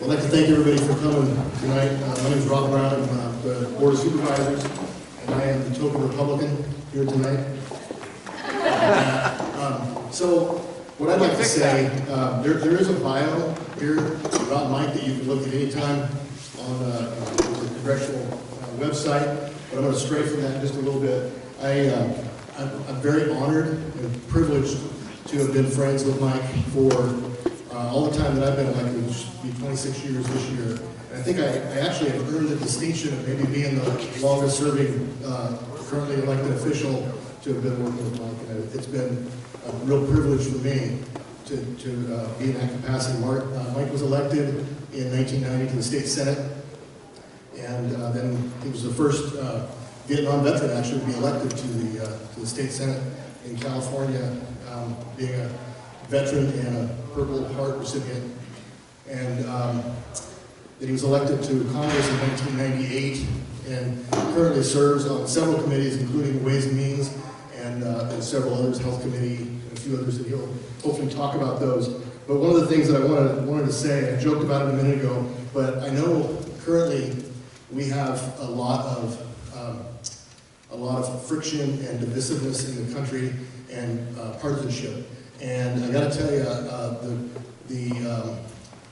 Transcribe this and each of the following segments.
I'd like to thank everybody for coming tonight. My name is Rob Brown. I'm the Board of Supervisors, and I am the token Republican here tonight. So, what I'd like to say, there is a bio here about Mike that you can look at any time on the congressional website, but I'm going to stray from that just a little bit. I'm very honored and privileged to have been friends with Mike for all the time that I've been elected, which will be 26 years this year. And I think I actually have earned the distinction of maybe being the longest serving currently elected official to have been working with Mike. And it's been a real privilege for me to be in that capacity. Mike was elected in 1990 to the state senate, and then he was the first Vietnam veteran actually to be elected to the state senate in California, being a veteran and a Purple Heart recipient. And then he was elected to Congress in 1998 and currently serves on several committees, including Ways and Means and several others, Health Committee, and a few others, that he'll hopefully talk about those. But one of the things that I wanted to say, I joked about it a minute ago, but I know currently we have a lot of friction and divisiveness in the country and partisanship. And I got to tell you,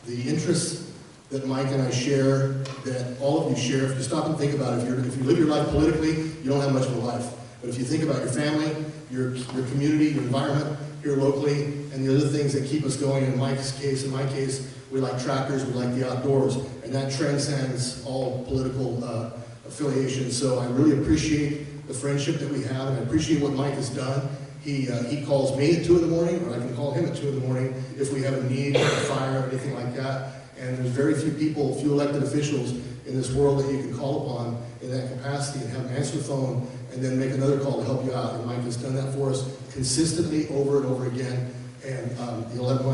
the interests that Mike and I share, that all of you share, if you stop and think about it, if you live your life politically, you don't have much of a life. But if you think about your family, your community, your environment here locally, and the other things that keep us going, in Mike's case, in my case, we like tractors, we like the outdoors, and that transcends all political affiliations. So I really appreciate the friendship that we have, and I appreciate what Mike has done. He calls me at 2 in the morning, or I can call him at 2 in the morning if we have a need, or a fire, or anything like that. And there's very few people, few elected officials in this world that you can call upon in that capacity and have them answer the phone and then make another call to help you out. And Mike has done that for us consistently over and over again. And you'll have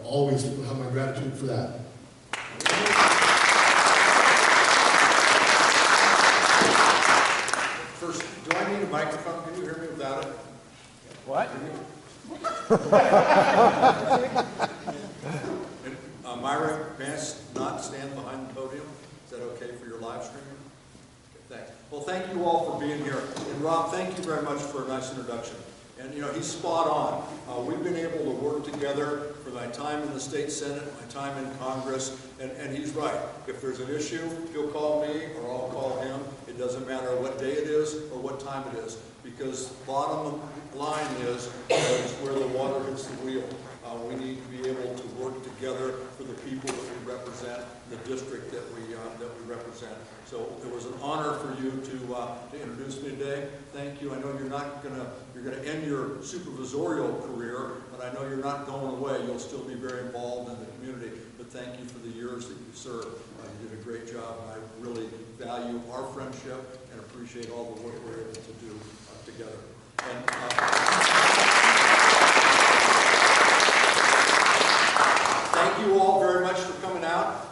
always have my gratitude for that. First, do I need a microphone? Can you hear me without it? What? And, Myra, may I not stand behind the podium? Is that okay for your live streaming? Okay, thanks. Well, thank you all for being here. And Rob, thank you very much for a nice introduction. And you know, he's spot on. We've been able to work together for my time in the state senate, my time in Congress, and he's right. If there's an issue, he'll call me or I'll call him. It doesn't matter what day it is or what time it is, because bottom line is where the water hits the wheel. We need to be able to work together for the people that we represent, the district that we represent. So it was an honor for you to introduce me today. Thank you. I know you're gonna end your supervisorial career, but I know you're not going away. You'll still be very involved in the community. But thank you for the years that you served. You did a great job, and I really value our friendship and appreciate all the work we're able to do together. And, thank you all very much for coming out.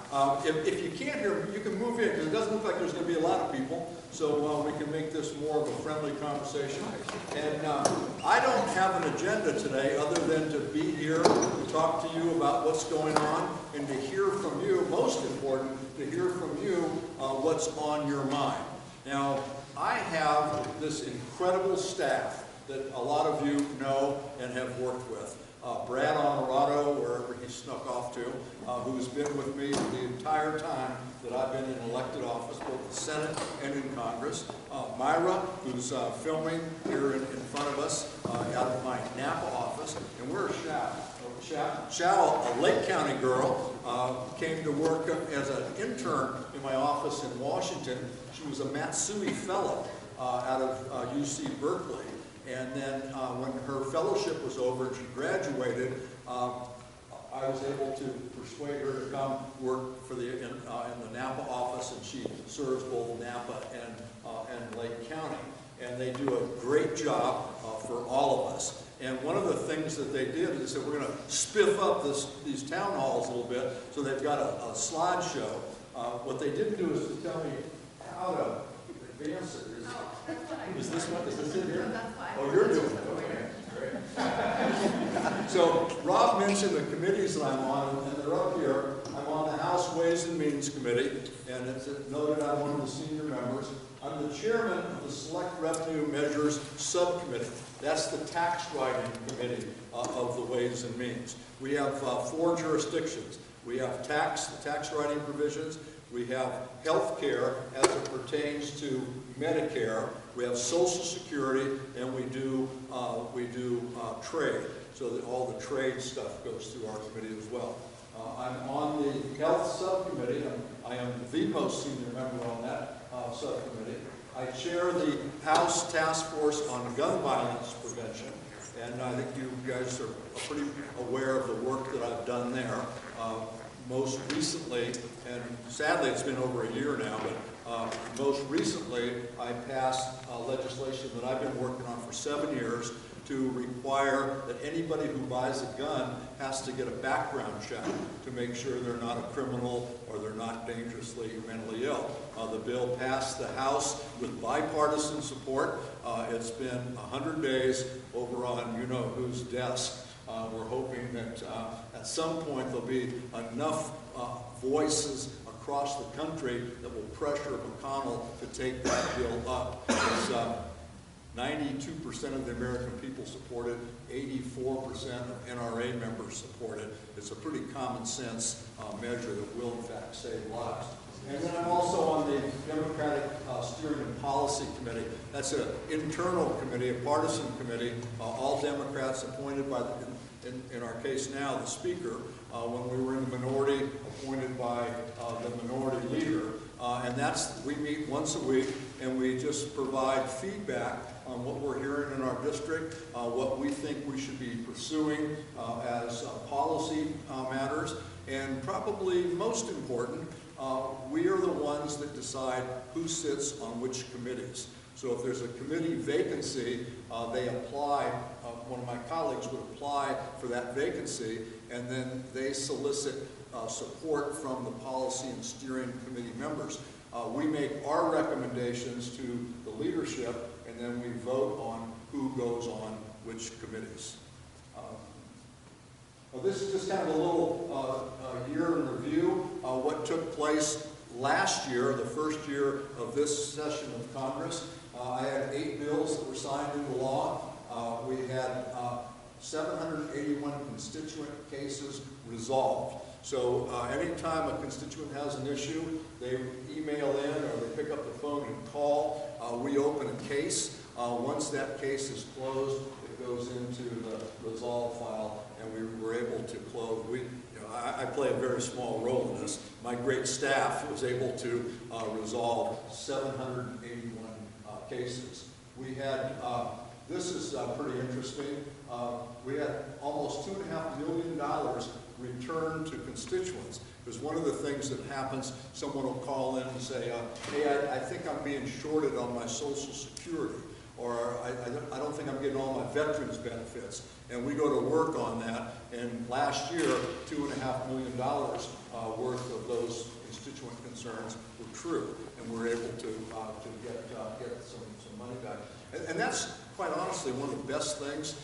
If you can't hear, you can move in, because it doesn't look like there's going to be a lot of people, so we can make this more of a friendly conversation. And I don't have an agenda today other than to be here to talk to you about what's going on and to hear from you, most important, to hear from you what's on your mind. Now, I have this incredible staff that a lot of you know and have worked with. Brad Honorado, wherever he snuck off to, who's been with me the entire time that I've been in elected office, both the Senate and in Congress. Myra, who's filming here in front of us out of my Napa office. And where's Shao, a Lake County girl, came to work as an intern in my office in Washington. She was a Matsui Fellow out of UC Berkeley. And then when her fellowship was over and she graduated, I was able to persuade her to come work for in the Napa office, and she serves both Napa and Lake County. And they do a great job for all of us. And one of the things that they did is they said, we're going to spiff up these town halls a little bit, so they've got a slideshow. What they didn't do is to tell me how to advance it. Is this one? Is this it here? Oh, you're doing it. Okay, great. So Rob mentioned the committees that I'm on, and they're up here. I'm on the House Ways Ways and Means Committee, and it's noted I'm one of the senior members. I'm the chairman of the Select Revenue Measures Subcommittee. That's the tax writing committee of the Ways and Means. We have 4 jurisdictions. We have the tax writing provisions. We have health care as it pertains to Medicare. We have Social Security, and we do trade. So that all the trade stuff goes through our committee as well. I'm on the health subcommittee. I am the most senior member on that subcommittee. I chair the House Task Force on Gun Violence Prevention, and I think you guys are pretty aware of the work that I've done there. Most recently, and sadly it's been over a year now, but most recently I passed legislation that I've been working on for 7 years to require that anybody who buys a gun has to get a background check to make sure they're not a criminal or they're not dangerously mentally ill. The bill passed the House with bipartisan support. It's been 100 days over on you-know-who's desk. We're hoping that at some point there'll be enough voices across the country that will pressure McConnell to take that bill up. 92% of the American people support it, 84% of NRA members support it. It's a pretty common sense measure that will in fact save lives. And then I'm also on the Democratic Steering and Policy Committee. That's an internal committee, a partisan committee, all Democrats appointed by in our case now, the Speaker, when we were in the minority, appointed by the minority leader. And we meet once a week, and we just provide feedback on what we're hearing in our district, what we think we should be pursuing as policy matters, and probably most important, we are the ones that decide who sits on which committees. So if there's a committee vacancy, they apply, one of my colleagues would apply for that vacancy, and then they solicit support from the policy and steering committee members. We make our recommendations to the leadership, and then we vote on who goes on which committees. Well, this is just kind of a little year in review. What took place last year, the first year of this session of Congress. I had 8 bills that were signed into law. We had 781 constituent cases resolved. So anytime a constituent has an issue, they email in or they pick up the phone and call. We open a case. Once that case is closed, it goes into the resolve file, and we were able to close. I play a very small role in this. My great staff was able to resolve 781 cases. We had, this is pretty interesting, we had almost $2.5 million returned to constituents. Because one of the things that happens, someone will call in and say, hey, I think I'm being shorted on my Social Security, or I don't think I'm getting all my veterans benefits. And we go to work on that, and last year, $2.5 million worth of those constituent concerns were true, and we're able to get some money back. And that's, quite honestly, one of the best things,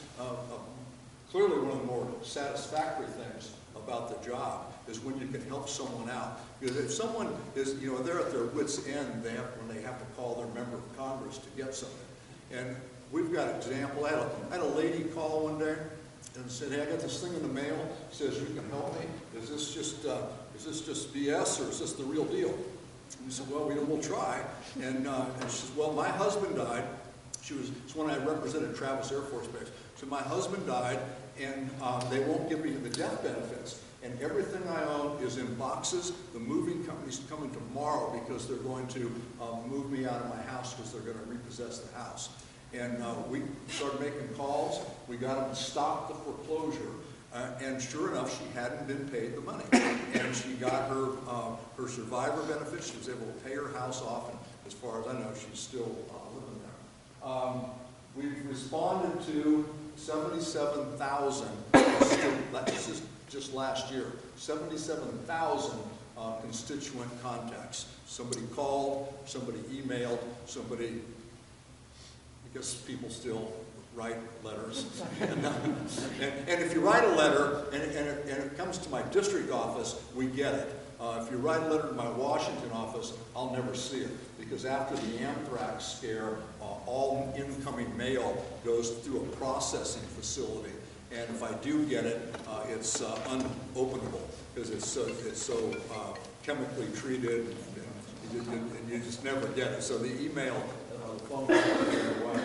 clearly one of the more satisfactory things about the job is when you can help someone out. Because if someone is, they're at their wits' end when they have to call their member of Congress to get something. And we've got an example. I had a lady call one day and said, hey, I got this thing in the mail. She says, you can help me? Is this just BS, or is this the real deal? And we said, well, we'll try. And she says, well, my husband died. It's when I represented Travis Air Force Base. So my husband died, and they won't give me the death benefits. And everything I own is in boxes. The moving company's coming tomorrow because they're going to move me out of my house because they're going to repossess the house. And we started making calls. We got them to stop the foreclosure. And sure enough, she hadn't been paid the money. And she got her survivor benefits. She was able to pay her house off. And as far as I know, she's still living there. We've responded to 77,000, this is just last year, 77,000 constituent contacts. Somebody called, somebody emailed, somebody, I guess people still write letters. And if you write a letter and it comes to my district office, we get it. If you write a letter to my Washington office, I'll never see it, because after the anthrax scare, all incoming mail goes through a processing facility. And if I do get it, it's unopenable, because it's so chemically treated, and you just never get it. So the email, the phone call goes away.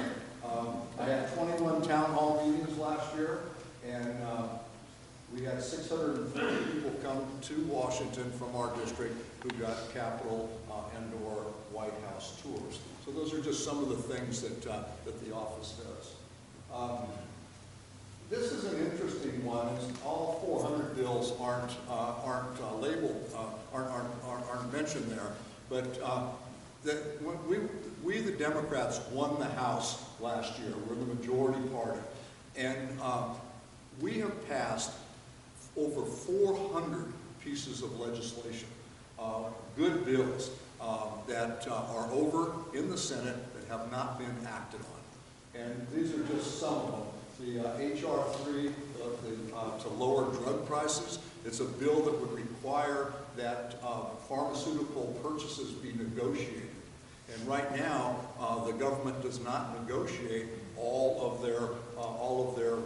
I had 21 town hall meetings last year, and we had 640 people come to Washington from our district who got Capitol and/or White House tours. So those are just some of the things that the office does. This is an interesting one. All 400 bills aren't labeled, aren't mentioned there, but we the Democrats won the House last year. We're the majority party, and we have passed over 400 pieces of legislation, good bills that are over in the Senate that have not been acted on. And these are just some of them. The H.R. 3 to lower drug prices. It's a bill that would require that pharmaceutical purchases be negotiated. And right now, the government does not negotiate all of their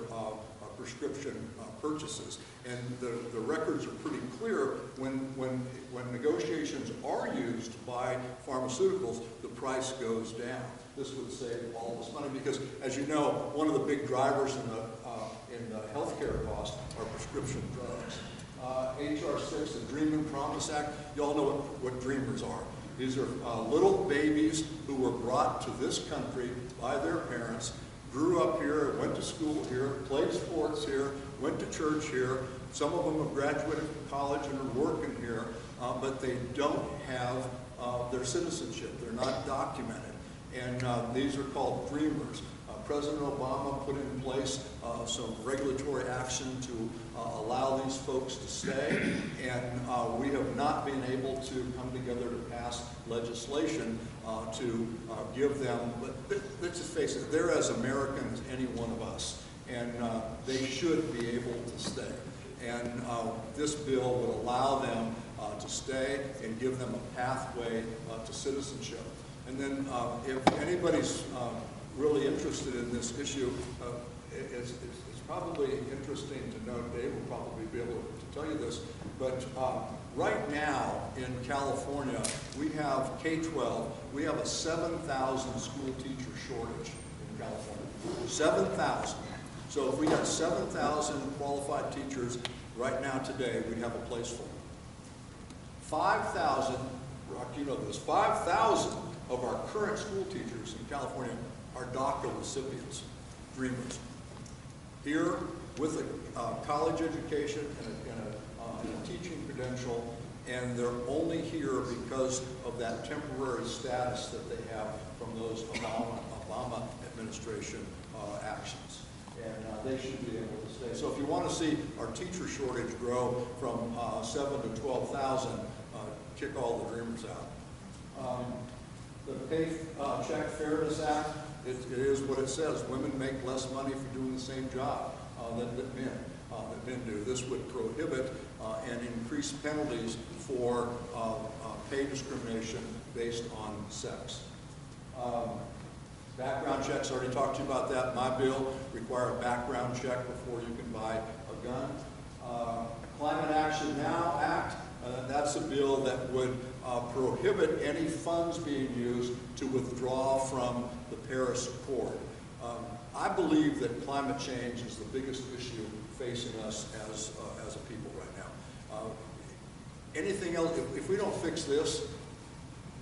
prescription purchases. And the records are pretty clear. When negotiations are used by pharmaceuticals, the price goes down. This would save all this money because, as you know, one of the big drivers in the healthcare cost are prescription drugs. H.R. 6, the Dream and Promise Act, you all know what dreamers are. These are little babies who were brought to this country by their parents, grew up here, went to school here, played sports here, went to church here. Some of them have graduated from college and are working here, but they don't have their citizenship. They're not documented. And these are called dreamers. President Obama put in place some regulatory action to allow these folks to stay, and we have not been able to come together to pass legislation to give them, but let's just face it, they're as American as any one of us, and they should be able to stay. And this bill would allow them to stay and give them a pathway to citizenship. And then if anybody's really interested in this issue, it's probably interesting to know, Dave will probably be able to tell you this, but right now in California, we have K-12, we have a 7,000 school teacher shortage in California. 7,000. So if we got 7,000 qualified teachers right now today, we'd have a place for them. 5,000, Rock, you know this, 5,000 of our current school teachers in California are DACA recipients, dreamers. Here with a college education and a teaching credential, and they're only here because of that temporary status that they have from those Obama administration actions. And they should be able to stay. So if you want to see our teacher shortage grow from 7,000 to 12,000, kick all the dreamers out. The Paycheck Fairness Act, it is what it says. Women make less money for doing the same job that men do. This would prohibit and increase penalties for pay discrimination based on sex. Background checks, I already talked to you about that. My bill requires a background check before you can buy a gun. Climate Action Now Act, that's a bill that would prohibit any funds being used to withdraw from the Paris Accord. I believe that climate change is the biggest issue facing us as a people right now. Anything else, if we don't fix this,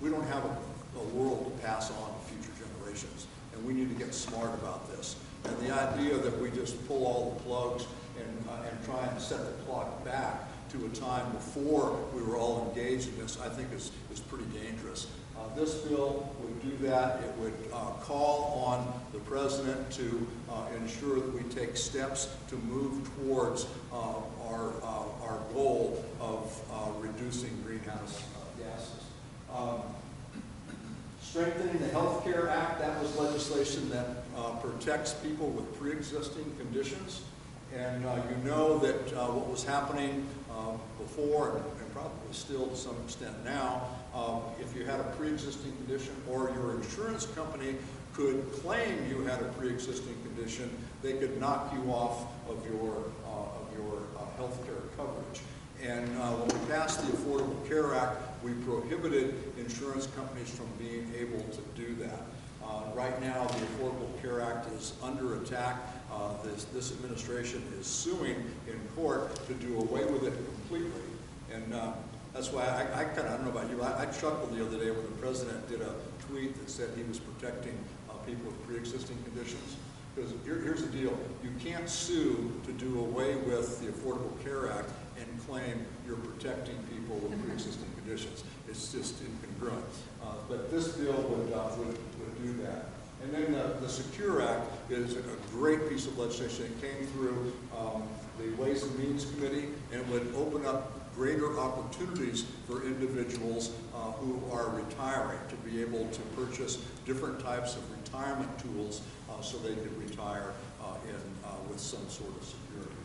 we don't have a world to pass on to future generations, and we need to get smart about this. And the idea that we just pull all the plugs and try and set the clock back to a time before we were all engaged in this, I think is pretty dangerous. This bill would do that. It would call on the president to ensure that we take steps to move towards our goal of reducing greenhouse gases. Strengthening the Health Care Act, that was legislation that protects people with pre-existing conditions. And you know that what was happening before, and probably still to some extent now, if you had a pre-existing condition or your insurance company could claim you had a pre-existing condition, they could knock you off of your health care coverage. And when we passed the Affordable Care Act, we prohibited insurance companies from being able to do that. Right now, the Affordable Care Act is under attack. This administration is suing in court to do away with it completely. And that's why I don't know about you, I chuckled the other day when the president did a tweet that said he was protecting people with pre-existing conditions. Because here's the deal, you can't sue to do away with the Affordable Care Act and claim you're protecting people with pre-existing conditions. It's just incongruent. But this bill would do that. And then the Secure Act is a great piece of legislation. It came through the Ways and Means Committee and would open up greater opportunities for individuals who are retiring to be able to purchase different types of retirement tools so they could retire with some sort of security.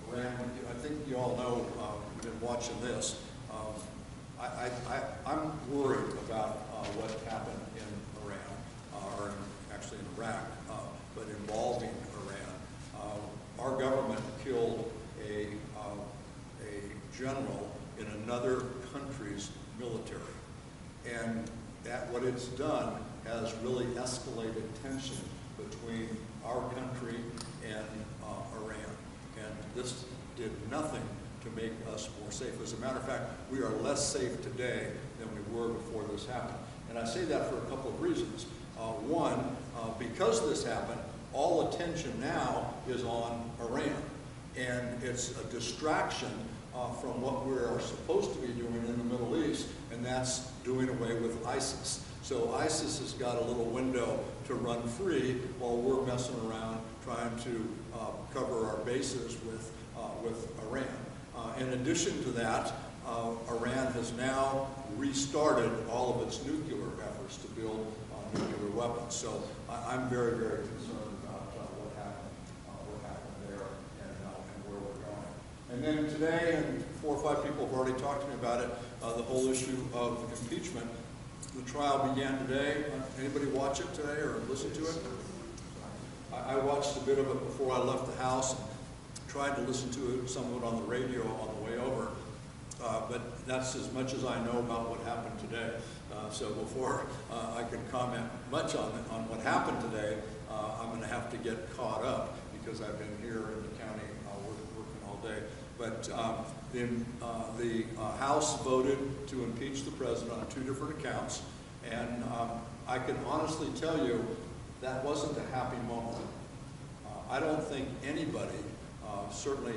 Rand, I think you all know, you've been watching this. I'm worried about what happened in Iran, or actually in Iraq, but involving Iran. Our government killed a general in another country's military. And what it's done has really escalated tension between our country and Iran. And this did nothing to make us more safe. As a matter of fact, we are less safe today than we were before this happened. And I say that for a couple of reasons. One, because this happened, all attention now is on Iran. And it's a distraction from what we are supposed to be doing in the Middle East, and that's doing away with ISIS. So ISIS has got a little window to run free while we're messing around trying to cover our bases with Iran. In addition to that, Iran has now restarted all of its nuclear efforts to build nuclear weapons. So I'm very, very concerned about what happened there and where we're going. And then today, and 4 or 5 people have already talked to me about it, the whole issue of impeachment. The trial began today. Anybody watch it today or listen to it? I watched a bit of it before I left the house and tried to listen to it, some of it on the radio on the way over. But that's as much as I know about what happened today. So before I can comment much on what happened today, I'm going to have to get caught up because I've been here in the county working all day. But the House voted to impeach the president on 2 different accounts, and I can honestly tell you that wasn't a happy moment. I don't think anybody, certainly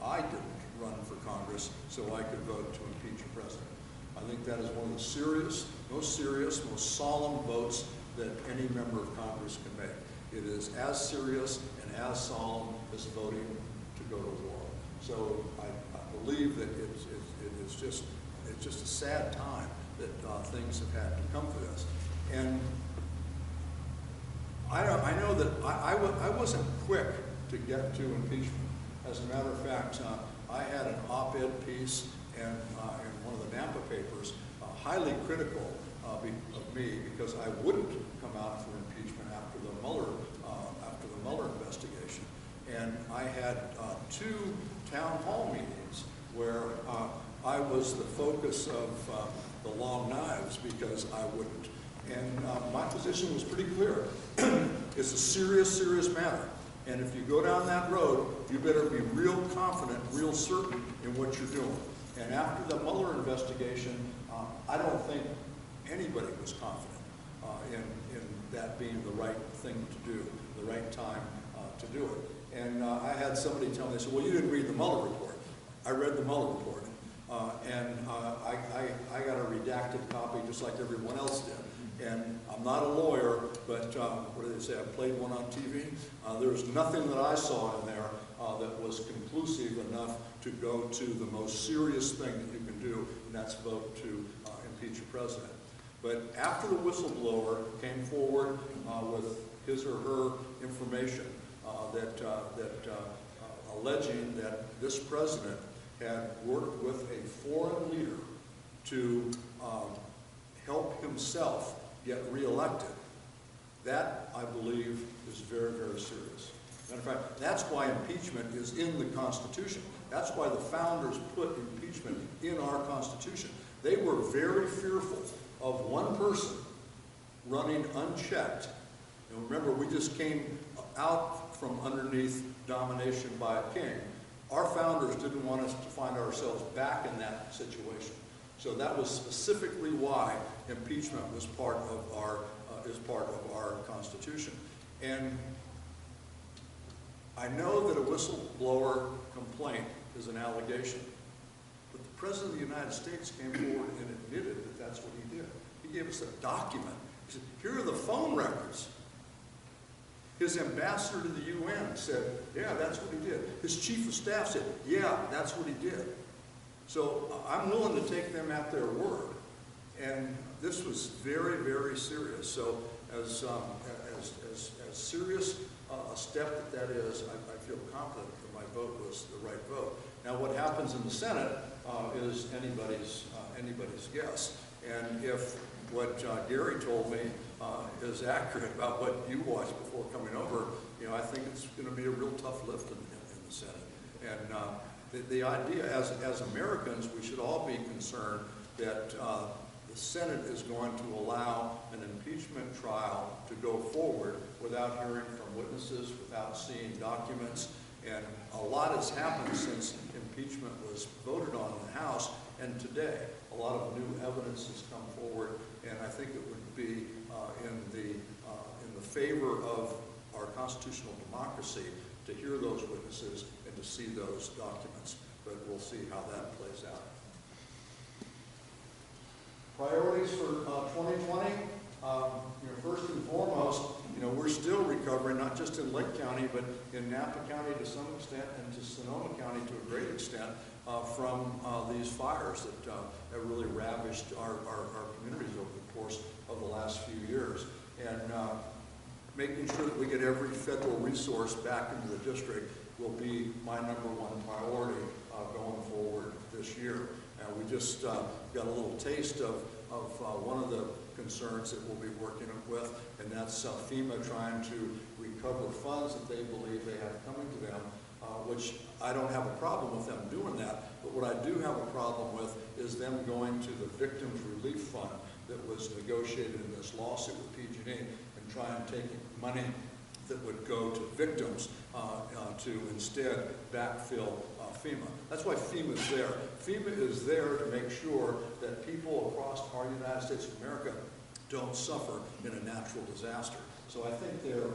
I didn't run for Congress so I could vote to impeach a president. I think that is one of the most serious, most solemn votes that any member of Congress can make. It is as serious and as solemn as voting to go to war. So I believe that it's just a sad time that things have had to come to this. And I know that I wasn't quick to get to impeachment. As a matter of fact, I had an op-ed piece in one of the Nampa papers, highly critical of me because I wouldn't come out for impeachment after the Mueller investigation. And I had 2 town hall meetings where I was the focus of the long knives because I wouldn't. And my position was pretty clear. It's a serious, serious matter. And if you go down that road, you better be real confident, real certain in what you're doing. And after the Mueller investigation, I don't think anybody was confident in that being the right thing to do, the right time to do it. And I had somebody tell me, they said, well, you didn't read the Mueller report. I read the Mueller report. And I got a redacted copy just like everyone else did. And I'm not a lawyer, but what do they say? I played one on TV. There was nothing that I saw in there that was conclusive enough to go to the most serious thing that you can do, and that's vote to impeach a president. But after the whistleblower came forward with his or her information, alleging that this president had worked with a foreign leader to help himself get reelected. That, I believe, is very, very serious. Matter of fact, that's why impeachment is in the Constitution. That's why the founders put impeachment in our Constitution. They were very fearful of one person running unchecked. And remember, we just came out from underneath domination by a king. Our founders didn't want us to find ourselves back in that situation. So that was specifically why impeachment was part of our Constitution. And I know that a whistleblower complaint is an allegation, but the President of the United States came forward and admitted that that's what he did. He gave us a document. He said, here are the phone records. His ambassador to the UN said, yeah, that's what he did. His chief of staff said, yeah, that's what he did. So I'm willing to take them at their word. And this was very, very serious. So as serious a step that is, I feel confident that my vote was the right vote. Now what happens in the Senate is anybody's guess. And if what Gary told me is accurate about what you watched before coming over, you know, I think it's going to be a real tough lift in the Senate. And the idea, as Americans, we should all be concerned that the Senate is going to allow an impeachment trial to go forward without hearing from witnesses, without seeing documents. And a lot has happened since impeachment was voted on in the House, and today a lot of new evidence has come forward, and I think it would be in the favor of our constitutional democracy to hear those witnesses and to see those documents. But we'll see how that plays out. Priorities for 2020, first and foremost, we're still recovering, not just in Lake County, but in Napa County to some extent, and to Sonoma County to a great extent, from these fires that have really ravaged our communities over the course of the last few years. And making sure that we get every federal resource back into the district will be my #1 priority going forward this year. We just got a little taste of one of the concerns that we'll be working with, and that's FEMA trying to recover funds that they believe they have coming to them, which I don't have a problem with them doing that, but what I do have a problem with is them going to the Victims Relief Fund that was negotiated in this lawsuit with PG&E and try and take money that would go to victims to instead backfill FEMA. That's why FEMA is there. FEMA is there to make sure that people across our United States of America don't suffer in a natural disaster. So I think they're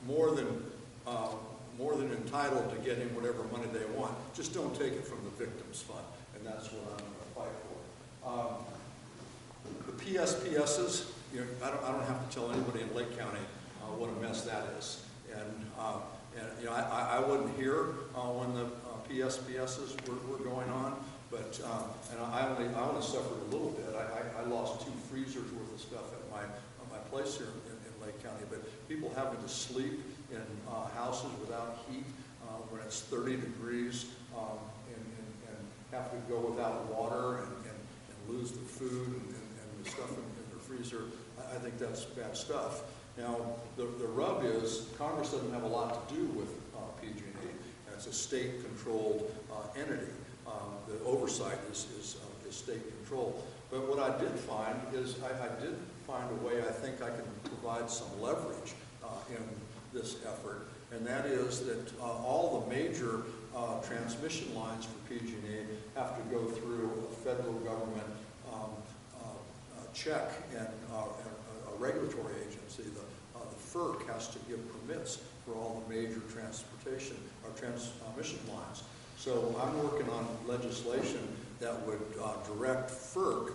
more than entitled to getting whatever money they want. Just don't take it from the victims fund, and that's what I'm going to fight for. The PSPSs, I don't have to tell anybody in Lake County what a mess that is. And I wasn't here when the PSPSs were going on, but and I only suffered a little bit. I lost 2 freezers worth of stuff at my place here in Lake County. But people having to sleep in houses without heat when it's 30 degrees and have to go without water and lose the food and the stuff in their freezer, I think that's bad stuff. Now, the rub is Congress doesn't have a lot to do with PG&E. It's a state-controlled entity. The oversight is state-controlled. But what I did find is I did find a way I think I can provide some leverage in this effort, and that is that all the major transmission lines for PG&E have to go through a federal government check and a regulatory agency. The FERC has to give permits for all the major transmission lines. So I'm working on legislation that would direct FERC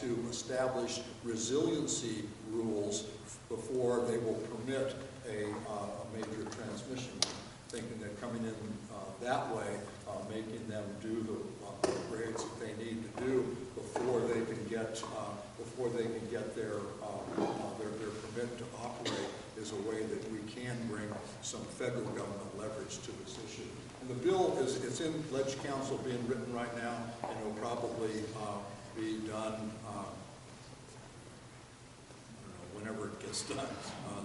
to establish resiliency rules before they will permit a major transmission line, thinking that coming in that way, making them do the upgrades that they need to do before they can get their permit to operate is is a way that we can bring some federal government leverage to this issue. And the bill it's in Ledge Council being written right now, and it will probably be done whenever it gets done.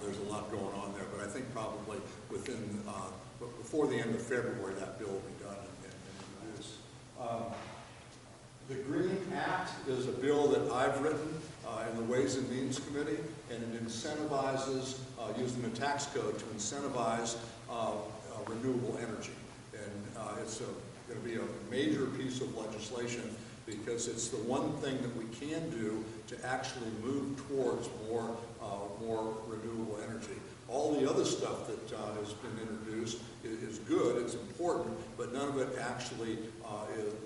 There's a lot going on there, but I think probably before the end of February, that bill will be done and introduced. The Green Act is a bill that I've written in the Ways and Means Committee, and it incentivizes, using the tax code to incentivize renewable energy. And it's going to be a major piece of legislation because it's the one thing that we can do to actually move towards more renewable energy. All the other stuff that has been introduced is good, it's important, but none of it actually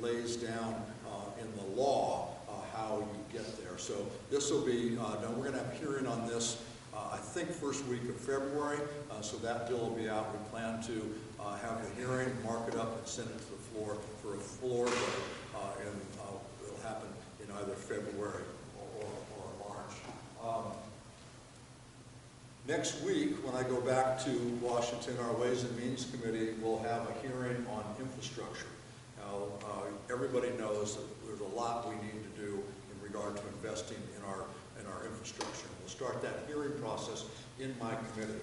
lays down in the law how you get there. So this will be, we're going to have a hearing on this, I think first week of February, so that bill will be out. We plan to have a hearing, mark it up, and send it to the floor for a floor vote, and it'll happen in either February or March. Next week, when I go back to Washington, our Ways and Means Committee will have a hearing on infrastructure. Now, everybody knows that there's a lot we need to do in regard to investing in our infrastructure. We'll start that hearing process in my committee.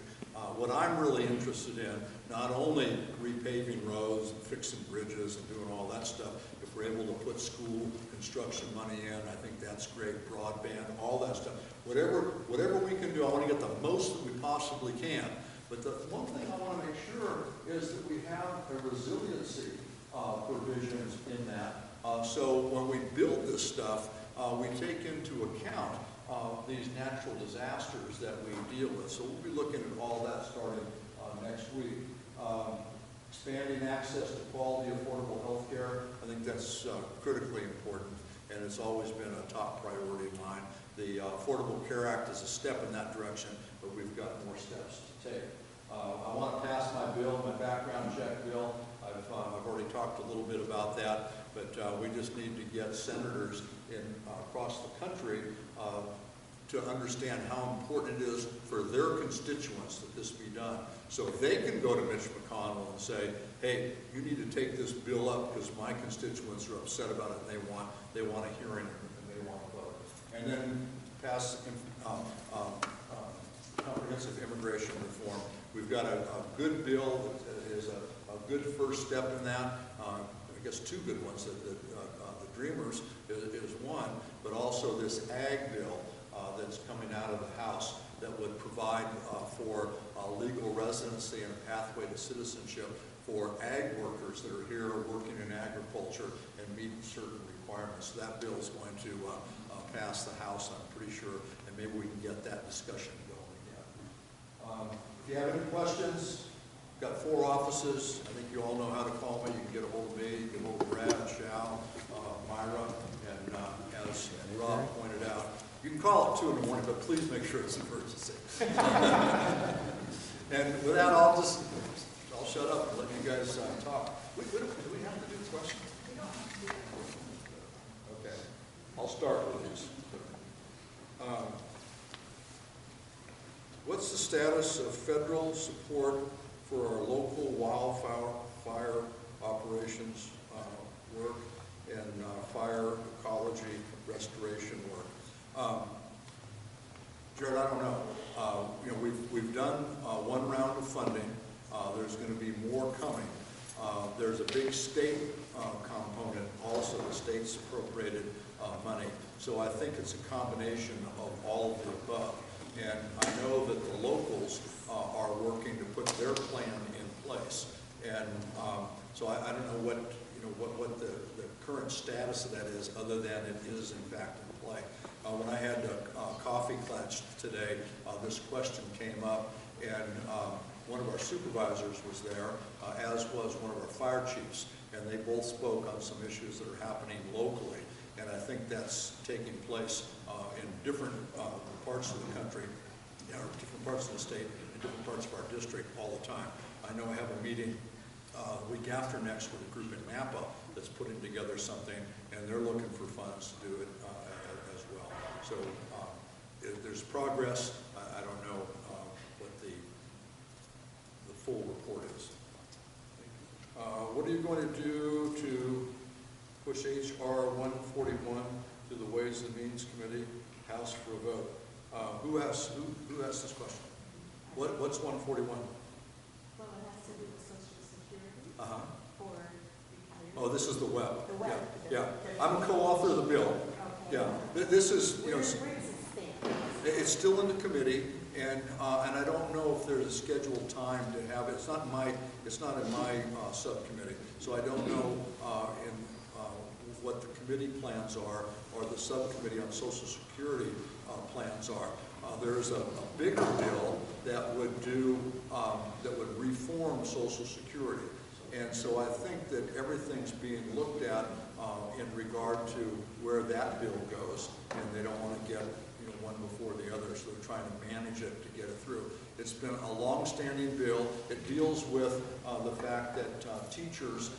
What I'm really interested in, not only repaving roads and fixing bridges and doing all that stuff, if we're able to put school construction money in, I think that's great, broadband, all that stuff. Whatever we can do, I want to get the most that we possibly can. But the one thing I want to make sure is that we have a resiliency provisions in that. So when we build this stuff, we take into account these natural disasters that we deal with. So we'll be looking at all that starting next week. Expanding access to quality, affordable health care, I think that's critically important, and it's always been a top priority of mine. The Affordable Care Act is a step in that direction, but we've got more steps to take. I want to pass my bill, my background check bill. I've already talked a little bit about that, but we just need to get senators across the country to understand how important it is for their constituents that this be done. So if they can go to Mitch McConnell and say, hey, you need to take this bill up because my constituents are upset about it and they want a hearing and they want to vote. And then pass comprehensive immigration reform. We've got a good bill that is a good first step in that. I guess two good ones. The Dreamers is one, but also this ag bill that's coming out of the House that would provide for legal residency and a pathway to citizenship for ag workers that are here working in agriculture and meet certain requirements. So that bill is going to pass the House, I'm pretty sure, and maybe we can get that discussion going again. If you have any questions, we've got 4 offices. I think you all know how to call me. You can get a hold of me, you can get a hold of Brad, Shao, Myra, and as Rob pointed out, you can call at 2 in the morning, but please make sure it's an emergency. And with that, I'll shut up and let you guys talk. Do we have to do questions? Okay, I'll start with these. What's the status of federal support for our local wildfire operations work and fire ecology restoration work? Jared, I don't know. We've done one round of funding. There's going to be more coming. There's a big state component also. The state's appropriated money. So I think it's a combination of all of the above. And I know that the locals are working to put their plan in place. And so I don't know what the current status of that is, other than it is in fact in play. When I had a coffee clutch today, this question came up, and one of our supervisors was there, as was one of our fire chiefs, and they both spoke on some issues that are happening locally. And I think that's taking place in different parts of the country, or different parts of the state, and different parts of our district all the time. I know I have a meeting the week after next with a group in Napa that's putting together something, and they're looking for funds to do it as well. So there's progress. I don't know what the report is. What are you going to do to push H.R. 141 to the Ways and Means Committee, House for a vote? Who asked this question? What's 141? Well, it has to do with Social Security for retirees. Oh, this is the web. The web. Yeah. I'm a co-author of the bill. Okay. Yeah. This is, Where does it stand? it's still in the committee, and I don't know if there's a scheduled time to have it. It's not in my subcommittee, so I don't know what the committee plans are or the subcommittee on Social Security plans are. There's a bigger bill that would reform Social Security. And so I think that everything's being looked at in regard to where that bill goes, and they don't want to get one before the other, so they're trying to manage it to get it through. It's been a long-standing bill. It deals with the fact that teachers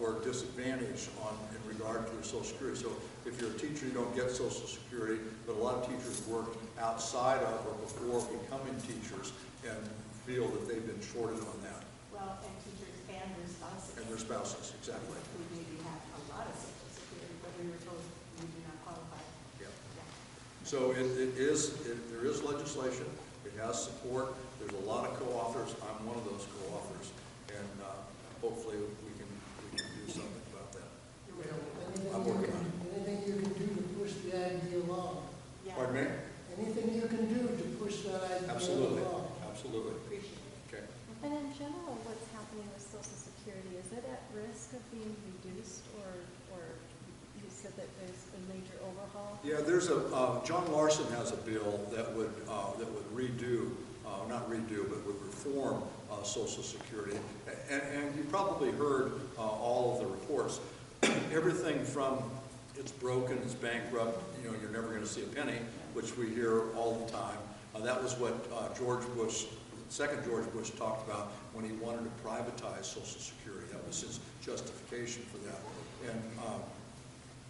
were disadvantaged in regard to their Social Security. So if you're a teacher, you don't get Social Security, but a lot of teachers work outside of or before becoming teachers and feel that they've been shorted on that. Well, and teachers and their spouses. And their spouses, exactly. Who maybe have a lot of Social Security, but we were told we do not qualify. Yeah. So there is legislation. It has support. There's a lot of co-authors. I'm one of those co-authors, and hopefully we can do something about that. I'm working on it. Anything you can do to push the idea along. Yeah. Pardon me? Anything you can do to push that idea Absolutely. along. Absolutely. Appreciate it. Okay. And in general, what's happening with Social Security, is it at risk of being reduced, or you said that there's a major overhaul? Yeah, there's John Larson has a bill that would redo, not redo, but would reform Social Security. And you probably heard all of the reports. Everything from it's broken, it's bankrupt, you're never going to see a penny, which we hear all the time. That was what second George Bush talked about when he wanted to privatize Social Security. That was his justification for that. And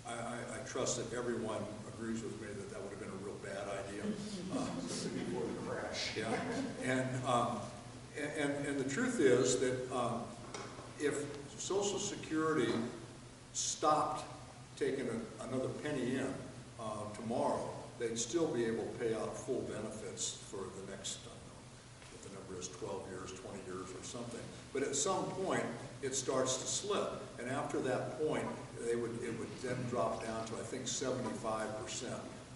I trust that everyone agrees with me that that would have been a real bad idea. Before the crash. Yeah. And the truth is that if Social Security stopped taking another penny in tomorrow, they'd still be able to pay out full benefits for the next, I don't know what the number is, 12 years, 20 years or something. But at some point, it starts to slip. And after that point, it would then drop down to, I think, 75%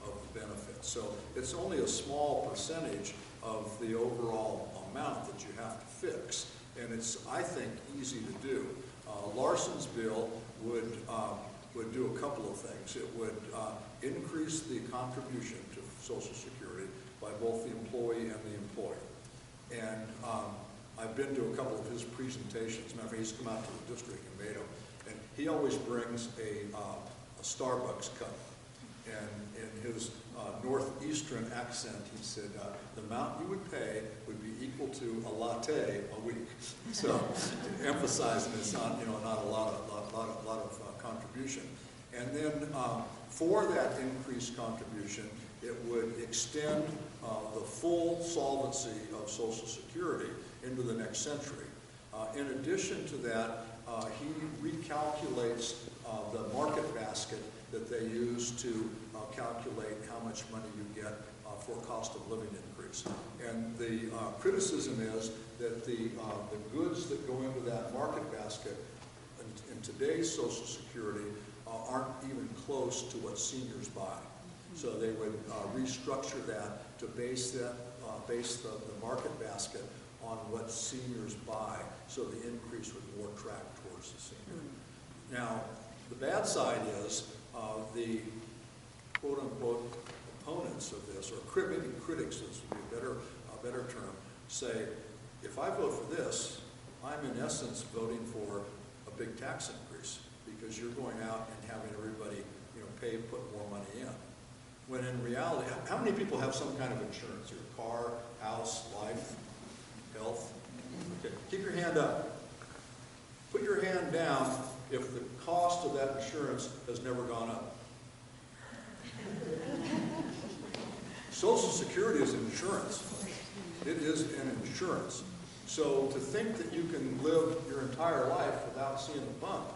of the benefits. So it's only a small percentage of the overall amount that you have to fix. And it's, I think, easy to do. Larson's bill would do a couple of things. It would increase the contribution to Social Security by both the employee and the employer. And I've been to a couple of his presentations. Matter of fact, he's come out to the district and made them. And he always brings a Starbucks cup. And in his northeastern accent, he said, the amount you would pay would be equal to a latte a week. So emphasizing it's not, not a lot of contribution. And then for that increased contribution, it would extend the full solvency of Social Security into the next century. In addition to that, he recalculates the market basket that they use to calculate how much money you get for a cost of living increase. And the criticism is that the goods that go into that market basket in today's Social Security aren't even close to what seniors buy. So they would restructure that to base the market basket on what seniors buy, so the increase would more track towards the senior. Now, the bad side is the quote-unquote opponents of this, or maybe critics, this would be a better term, say, if I vote for this, I'm in essence voting for a big tax increase, because you're going out and having everybody, put more money in. When in reality, how many people have some kind of insurance? Your car, house, life, health? Okay, keep your hand up. Put your hand down if the cost of that insurance has never gone up. Social Security is insurance. It is an insurance. So to think that you can live your entire life without seeing a bump,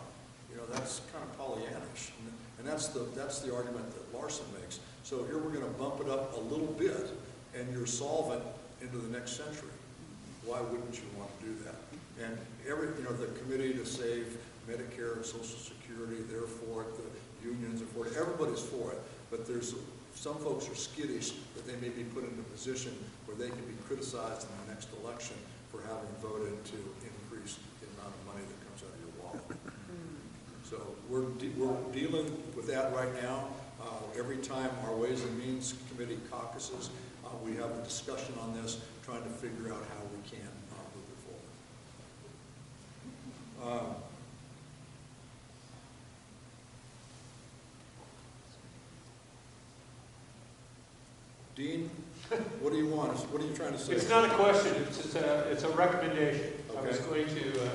you know, that's kind of Pollyannish. And that's the argument that Larson makes. So here we're going to bump it up a little bit, and you're solvent into the next century. Why wouldn't you want to do that? And the Committee to Save Medicare and Social Security, they're for it. The unions are for it. Everybody's for it. But there's some folks are skittish that they may be put in a position where they can be criticized in the next election for having voted to increase the amount of money that comes out of your wallet. So we're dealing with that right now. Every time our Ways and Means Committee caucuses, we have a discussion on this, trying to figure out how we can move it forward. Dean, what do you want? What are you trying to say? It's not a question, it's a recommendation. I was Okay. going to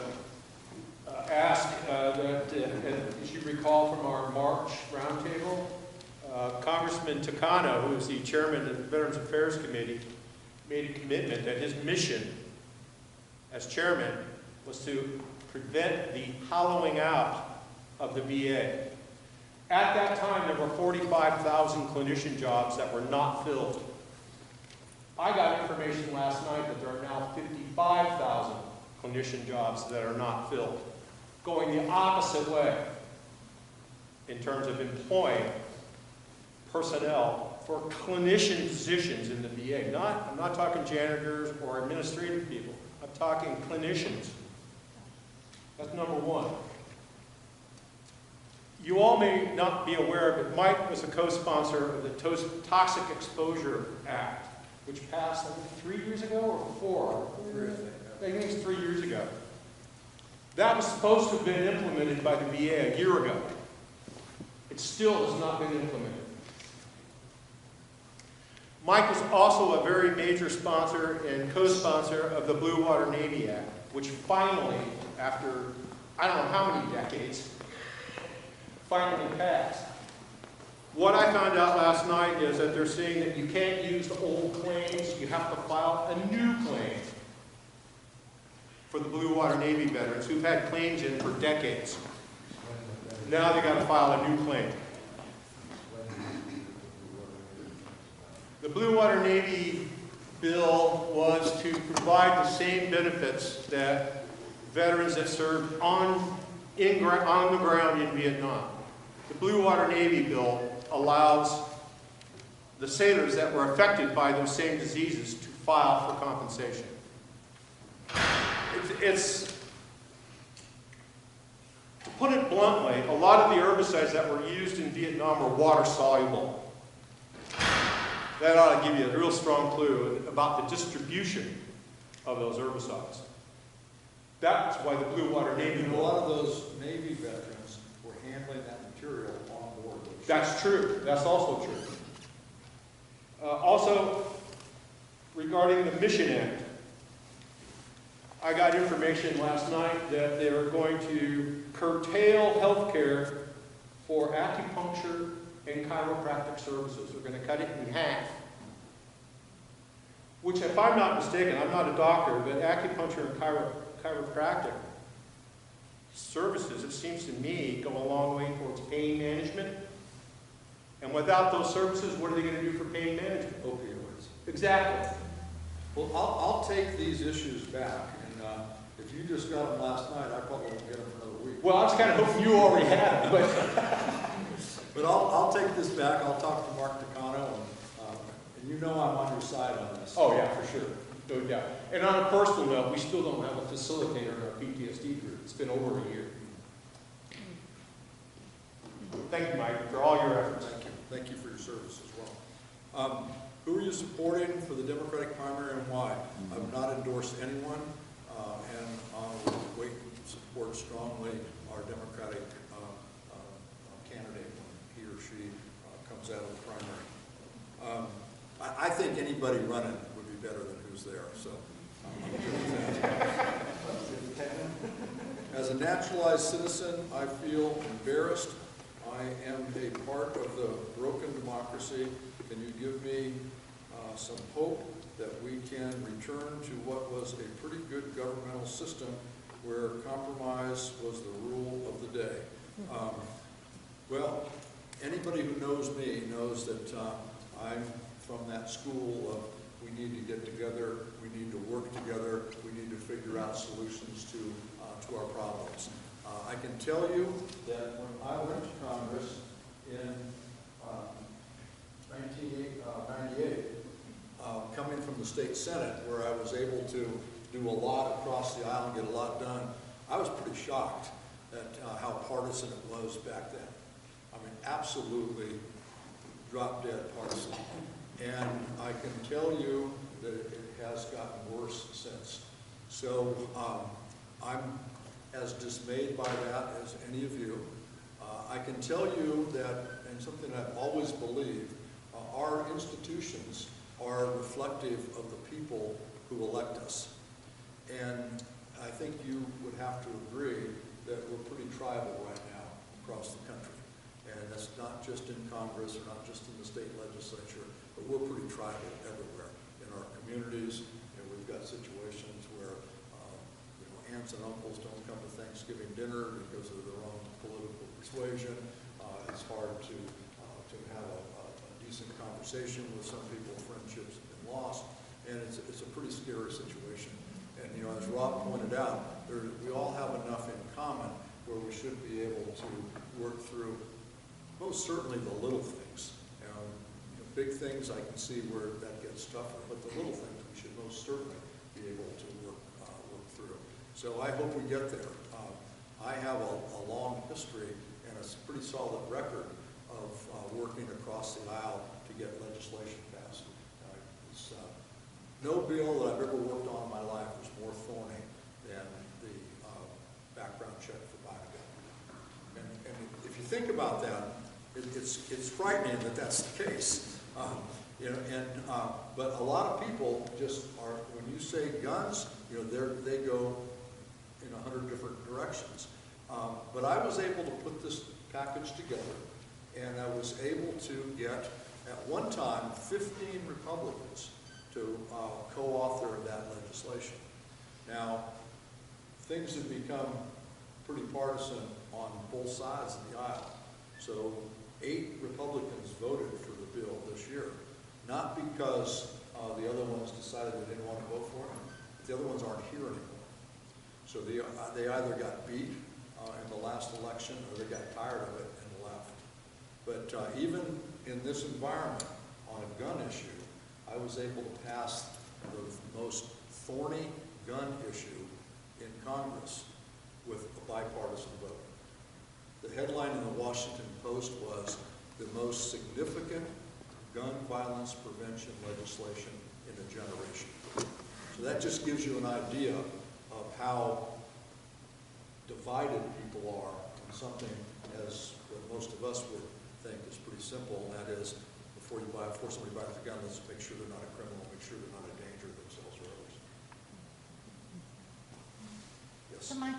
ask that, as you recall from our March roundtable, Congressman Takano, who is the chairman of the Veterans Affairs Committee, made a commitment that his mission as chairman was to prevent the hollowing out of the VA. At that time, there were 45,000 clinician jobs that were not filled. I got information last night that there are now 55,000 clinician jobs that are not filled, going the opposite way in terms of employing personnel for clinician positions in the VA. I'm not talking janitors or administrative people. I'm talking clinicians. That's number one. You all may not be aware of it. Mike was a co-sponsor of the Toxic Exposure Act, which passed, I think, 3 years ago or 4? I think it's 3 years ago. That was supposed to have been implemented by the VA a year ago. It still has not been implemented. Mike was also a very major sponsor and co-sponsor of the Blue Water Navy Act, which finally, after I don't know how many decades, finally passed. What I found out last night is that they're saying that you can't use the old claims, you have to file a new claim for the Blue Water Navy veterans who've had claims in for decades. Now they got to file a new claim. The Blue Water Navy bill was to provide the same benefits that veterans that served on the ground in Vietnam. The Blue Water Navy bill allows the sailors that were affected by those same diseases to file for compensation. To put it bluntly, a lot of the herbicides that were used in Vietnam were water soluble. That ought to give you a real strong clue about the distribution of those herbicides. That's why the Blue Water Navy. And a lot of those Navy veterans were handling that material on board. That's true. That's also true. Also, regarding the Mission Act, I got information last night that they are going to curtail health care for acupuncture and chiropractic services. They're going to cut it in half. Which, if I'm not mistaken, I'm not a doctor, but acupuncture and chiropractic services, it seems to me, go a long way towards pain management. And without those services, what are they going to do for pain management? Opioids. Exactly. Well, I'll take these issues back, and if you just got them last night, I probably won't get them for another week. Well, I was kind of hoping you already had them, but... But I'll take this back. I'll talk to Mark Takano, and you know I'm on your side on this. Oh, yeah, for sure. No doubt. And on a personal note, we still don't have a facilitator in our PTSD group. It's been over a year. Thank you, Mike, for all your efforts. Thank you. Thank you for your service as well. Who are you supporting for the Democratic primary and why? I would not endorse anyone, and I will wait to support strongly our Democratic candidate when he or she comes out of the primary. I think anybody running would be better than who's there, so I'm good with that. As a naturalized citizen, I feel embarrassed. I am a part of the broken democracy. Can you give me some hope that we can return to what was a pretty good governmental system where compromise was the rule of the day. Well, anybody who knows me knows that I'm from that school of we need to get together, we need to work together, we need to figure out solutions to our problems. I can tell you that when I went to Congress in 1998, coming from the state Senate, where I was able to do a lot across the aisle and get a lot done, I was pretty shocked at how partisan it was back then. I mean, absolutely drop-dead partisan. And I can tell you that it has gotten worse since. So I'm as dismayed by that as any of you. I can tell you that, and something I've always believed, our institutions are reflective of the people who elect us. And I think you would have to agree that we're pretty tribal right now across the country. And that's not just in Congress or not just in the state legislature, but we're pretty tribal everywhere. In our communities, we've got situations where aunts and uncles don't come to Thanksgiving dinner because of their own political persuasion. It's hard to have a decent conversation with some people. Friendships have been lost, and it's a pretty scary situation. And as Rob pointed out, we all have enough in common where we should be able to work through most certainly the little things. Big things I can see where that gets tougher, but the little things we should most certainly be able to work through. So I hope we get there. I have a long history and a pretty solid record of working across the aisle to get legislation passed. No bill that I've ever worked on in my life was more thorny than the background check for buying a gun. And if you think about that, it's frightening that that's the case. But a lot of people just are, when you say guns, they go in 100 different directions. But I was able to put this package together, and I was able to get, at one time, 15 Republicans to co-author that legislation. Now, things have become pretty partisan on both sides of the aisle. So 8 Republicans voted for the bill this year, not because the other ones decided they didn't want to vote for it, but the other ones aren't here anymore. So they either got beat in the last election or they got tired of it and left. But even in this environment, on a gun issue, I was able to pass the most thorny gun issue in Congress with a bipartisan vote. The headline in the Washington Post was the most significant gun violence prevention legislation in a generation. So that just gives you an idea of how divided people are on something as what most of us would think is pretty simple, and that is before somebody buys a gun, let's make sure they're not a criminal, make sure they're not a danger to themselves or others. Yes. So Mike,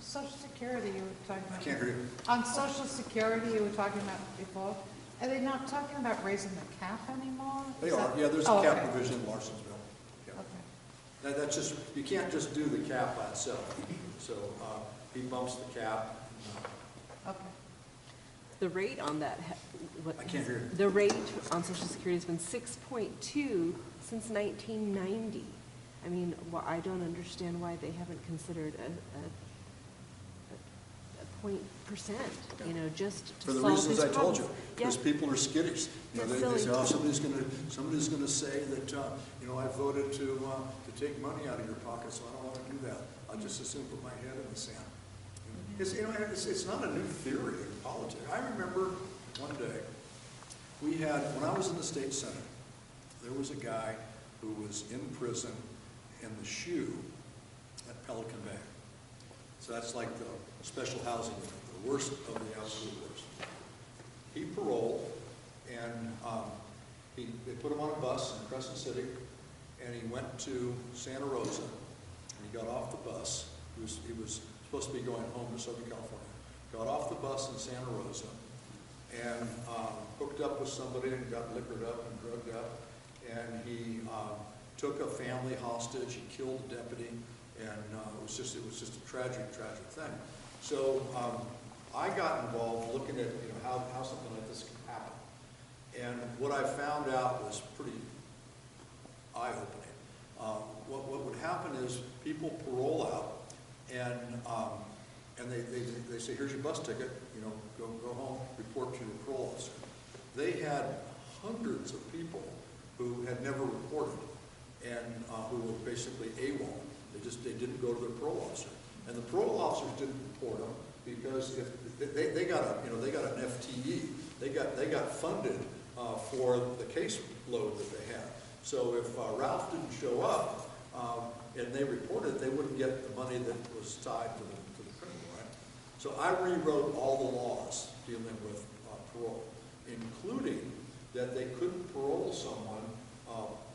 Social Security you were talking about. I can't hear you. On Social Security you were talking about before. Are they not talking about raising the cap anymore? They Is are. that- Yeah, there's a Oh, cap okay. provision in Larson's bill. Yeah. Okay. That's just, you can't just do the cap by itself. So he bumps the cap. Okay. The rate on that, I can't hear you. the rate on Social Security has been 6.2 since 1990. I mean, I don't understand why they haven't considered a point percent, just to For the solve reasons these I told you, problems. because Yeah. people are skittish. That's They silly. say, oh, somebody's going to say that, I voted to take money out of your pocket, so I don't want to do that. I'll just as soon put my head in the sand. It's not a new theory in politics. I remember one day, when I was in the state Senate, there was a guy who was in prison in the SHU at Pelican Bay. So that's like the special housing unit, the worst of the absolute worst. He paroled, and they put him on a bus in Crescent City, and he went to Santa Rosa, and he got off the bus. He was supposed to be going home to Southern California. Got off the bus in Santa Rosa, and hooked up with somebody and got liquored up and drugged up, and he took a family hostage, he killed a deputy, and it was just a tragic thing. So I got involved looking at how something like this can happen. And what I found out was pretty eye-opening. What would happen is people parole out, and they say, here's your bus ticket, go home, report to your parole officer. They had hundreds of people who had never reported and who were basically AWOL. They didn't go to their parole officer, and the parole officers didn't report them because if they got an FTE, they got funded for the caseload that they had. So if Ralph didn't show up and they reported, they wouldn't get the money that was tied to the criminal, right? So I rewrote all the laws dealing with parole, including that they couldn't parole someone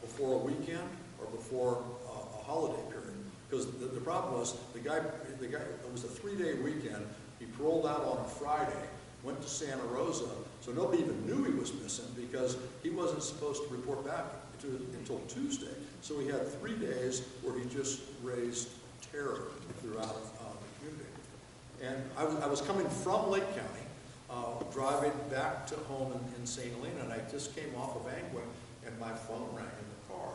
before a weekend or before a holiday period. Because the problem was the guy, it was a 3-day weekend. He paroled out on a Friday, went to Santa Rosa, so nobody even knew he was missing because he wasn't supposed to report back until Tuesday. So he had 3 days where he just raised terror throughout the community. And I was coming from Lake County, driving back to home in St. Helena, and I just came off of Angwin, and my phone rang in the car.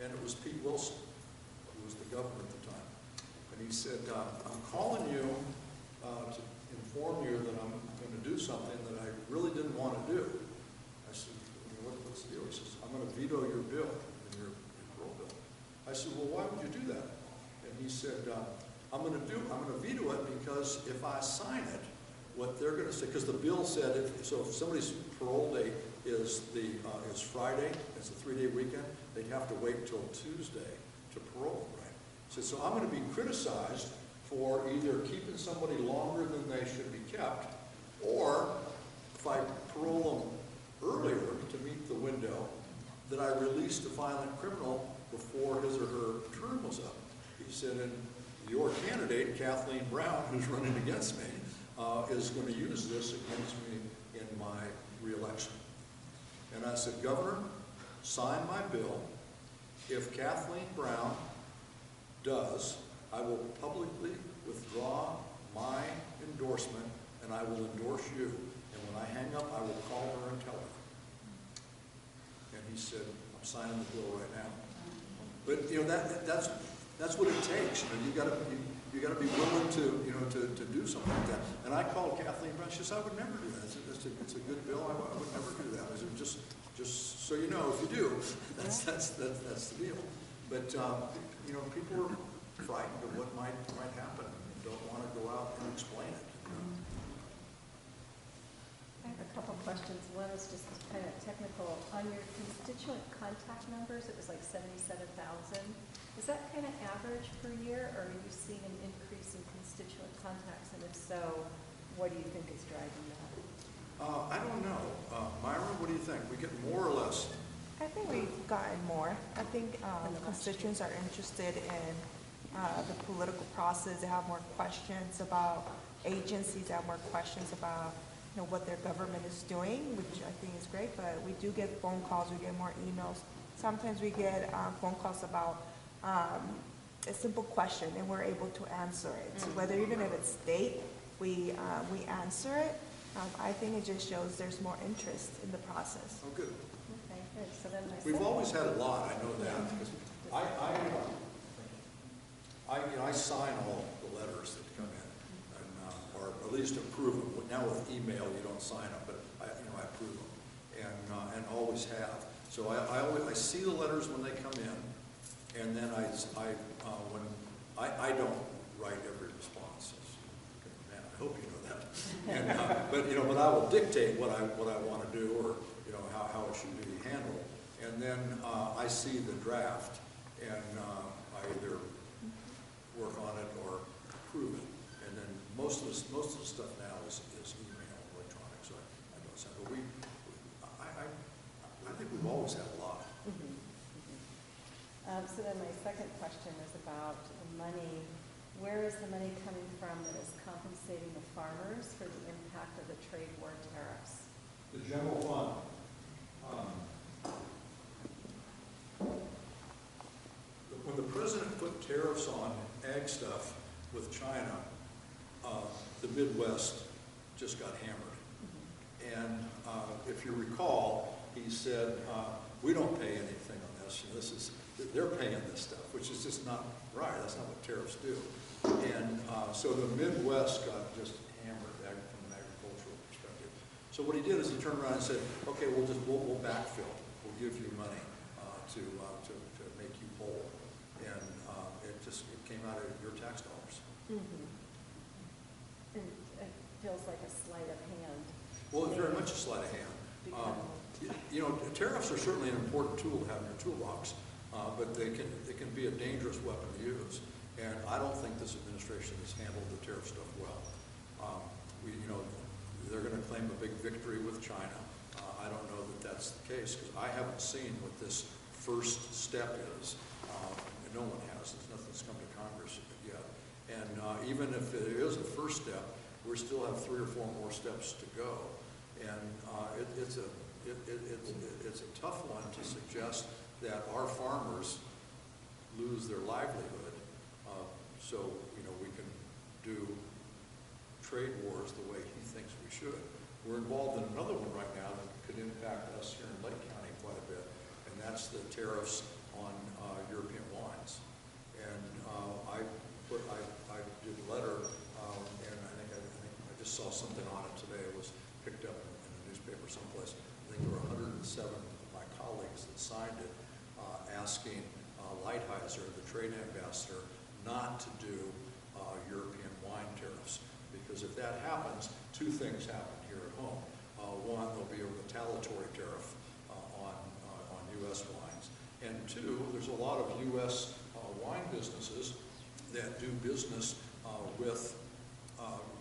And it was Pete Wilson, who was the governor at the time. And he said, I'm calling you to inform you that I'm going to do something that I really didn't want to do. I said, what's the deal? He says, I'm going to veto your bill, your parole bill. I said, well, why would you do that? And he said, I'm going to veto it because if I sign it, what they're going to say, because the bill said, if somebody's parole date is Friday, it's a 3-day weekend, they'd have to wait till Tuesday to parole, right? So I'm going to be criticized for either keeping somebody longer than they should be kept, or if I parole them earlier to meet the window, that I released a violent criminal before his or her term was up. He said, and your candidate, Kathleen Brown, who's running against me, is going to use this against me in my reelection. And I said, Governor, sign my bill. If Kathleen Brown does, I will publicly withdraw my endorsement and I will endorse you. And when I hang up, I will call her and tell her. And he said, I'm signing the bill right now. But that's what it takes. You got to be willing to do something like that. And I called Kathleen Brown. She says, I would never do that. It's a good bill. I would never do that. I said, just so you know, if you do, that's the deal. But people are frightened of what might happen and don't want to go out and explain it. I have a couple questions. One is just kind of technical. On your constituent contact numbers, it was like 77,000. Is that kind of average per year, or are you seeing an increase in constituent contacts? And if so, what do you think is driving that? I don't know. Myra, what do you think? We get more or less? I think we've gotten more. I think constituents are interested in the political process. They have more questions about agencies. They have more questions about what their government is doing, which I think is great. But we do get phone calls. We get more emails. Sometimes we get phone calls about a simple question, and we're able to answer it. So whether even if it's state, we answer it. I think it just shows there's more interest in the process. Oh, good. Okay, good. So then We've always had a lot, I know that, because I sign all the letters that come in, and, or at least approve them. Now with email, you don't sign them, but I approve them, and always have. So I see the letters when they come in, and then I don't write every response. Man, I hope you know that. And, but I will dictate what I want to do, or how it should be handled. And then I see the draft, and I either work on it or approve it. And then most of the stuff now is email, electronic. So I don't send. But I think we've always had a lot. So then my second question is about the money. Where is the money coming from that is compensating the farmers for the impact of the trade war tariffs? The general fund. tariffs on ag stuff with China, the Midwest just got hammered. And if you recall, he said, we don't pay anything on this. You know, they're paying this stuff, which is just not right. That's not what tariffs do. And so the Midwest got just hammered from an agricultural perspective. So what he did is he turned around and said, okay, we'll backfill. We'll give you money to make you whole. And it came out of your tax dollars. Mm-hmm. And it feels like a sleight of hand. Well, it's very much a sleight of hand. You know, tariffs are certainly an important tool to have in your toolbox, but they can be a dangerous weapon to use. And I don't think this administration has handled the tariff stuff well. You know, they're going to claim a big victory with China. I don't know that that's the case because I haven't seen what this first step is. No one has. Nothing's come to Congress yet. And even if it is a first step, we still have 3 or 4 more steps to go. And it's a tough one to suggest that our farmers lose their livelihood. So, you know, we can do trade wars the way he thinks we should. We're involved in another one right now that could impact us here in Lake County quite a bit, and that's the tariffs on European wines. And I did a letter, and I think I just saw something on it today. It was picked up in the newspaper someplace. I think there were 107 of my colleagues that signed it, asking Lighthizer, the trade ambassador, not to do European wine tariffs. Because if that happens, 2 things happen here at home. One, there'll be a retaliatory tariff on U.S. wines. And 2, there's a lot of U.S. Wine businesses that do business with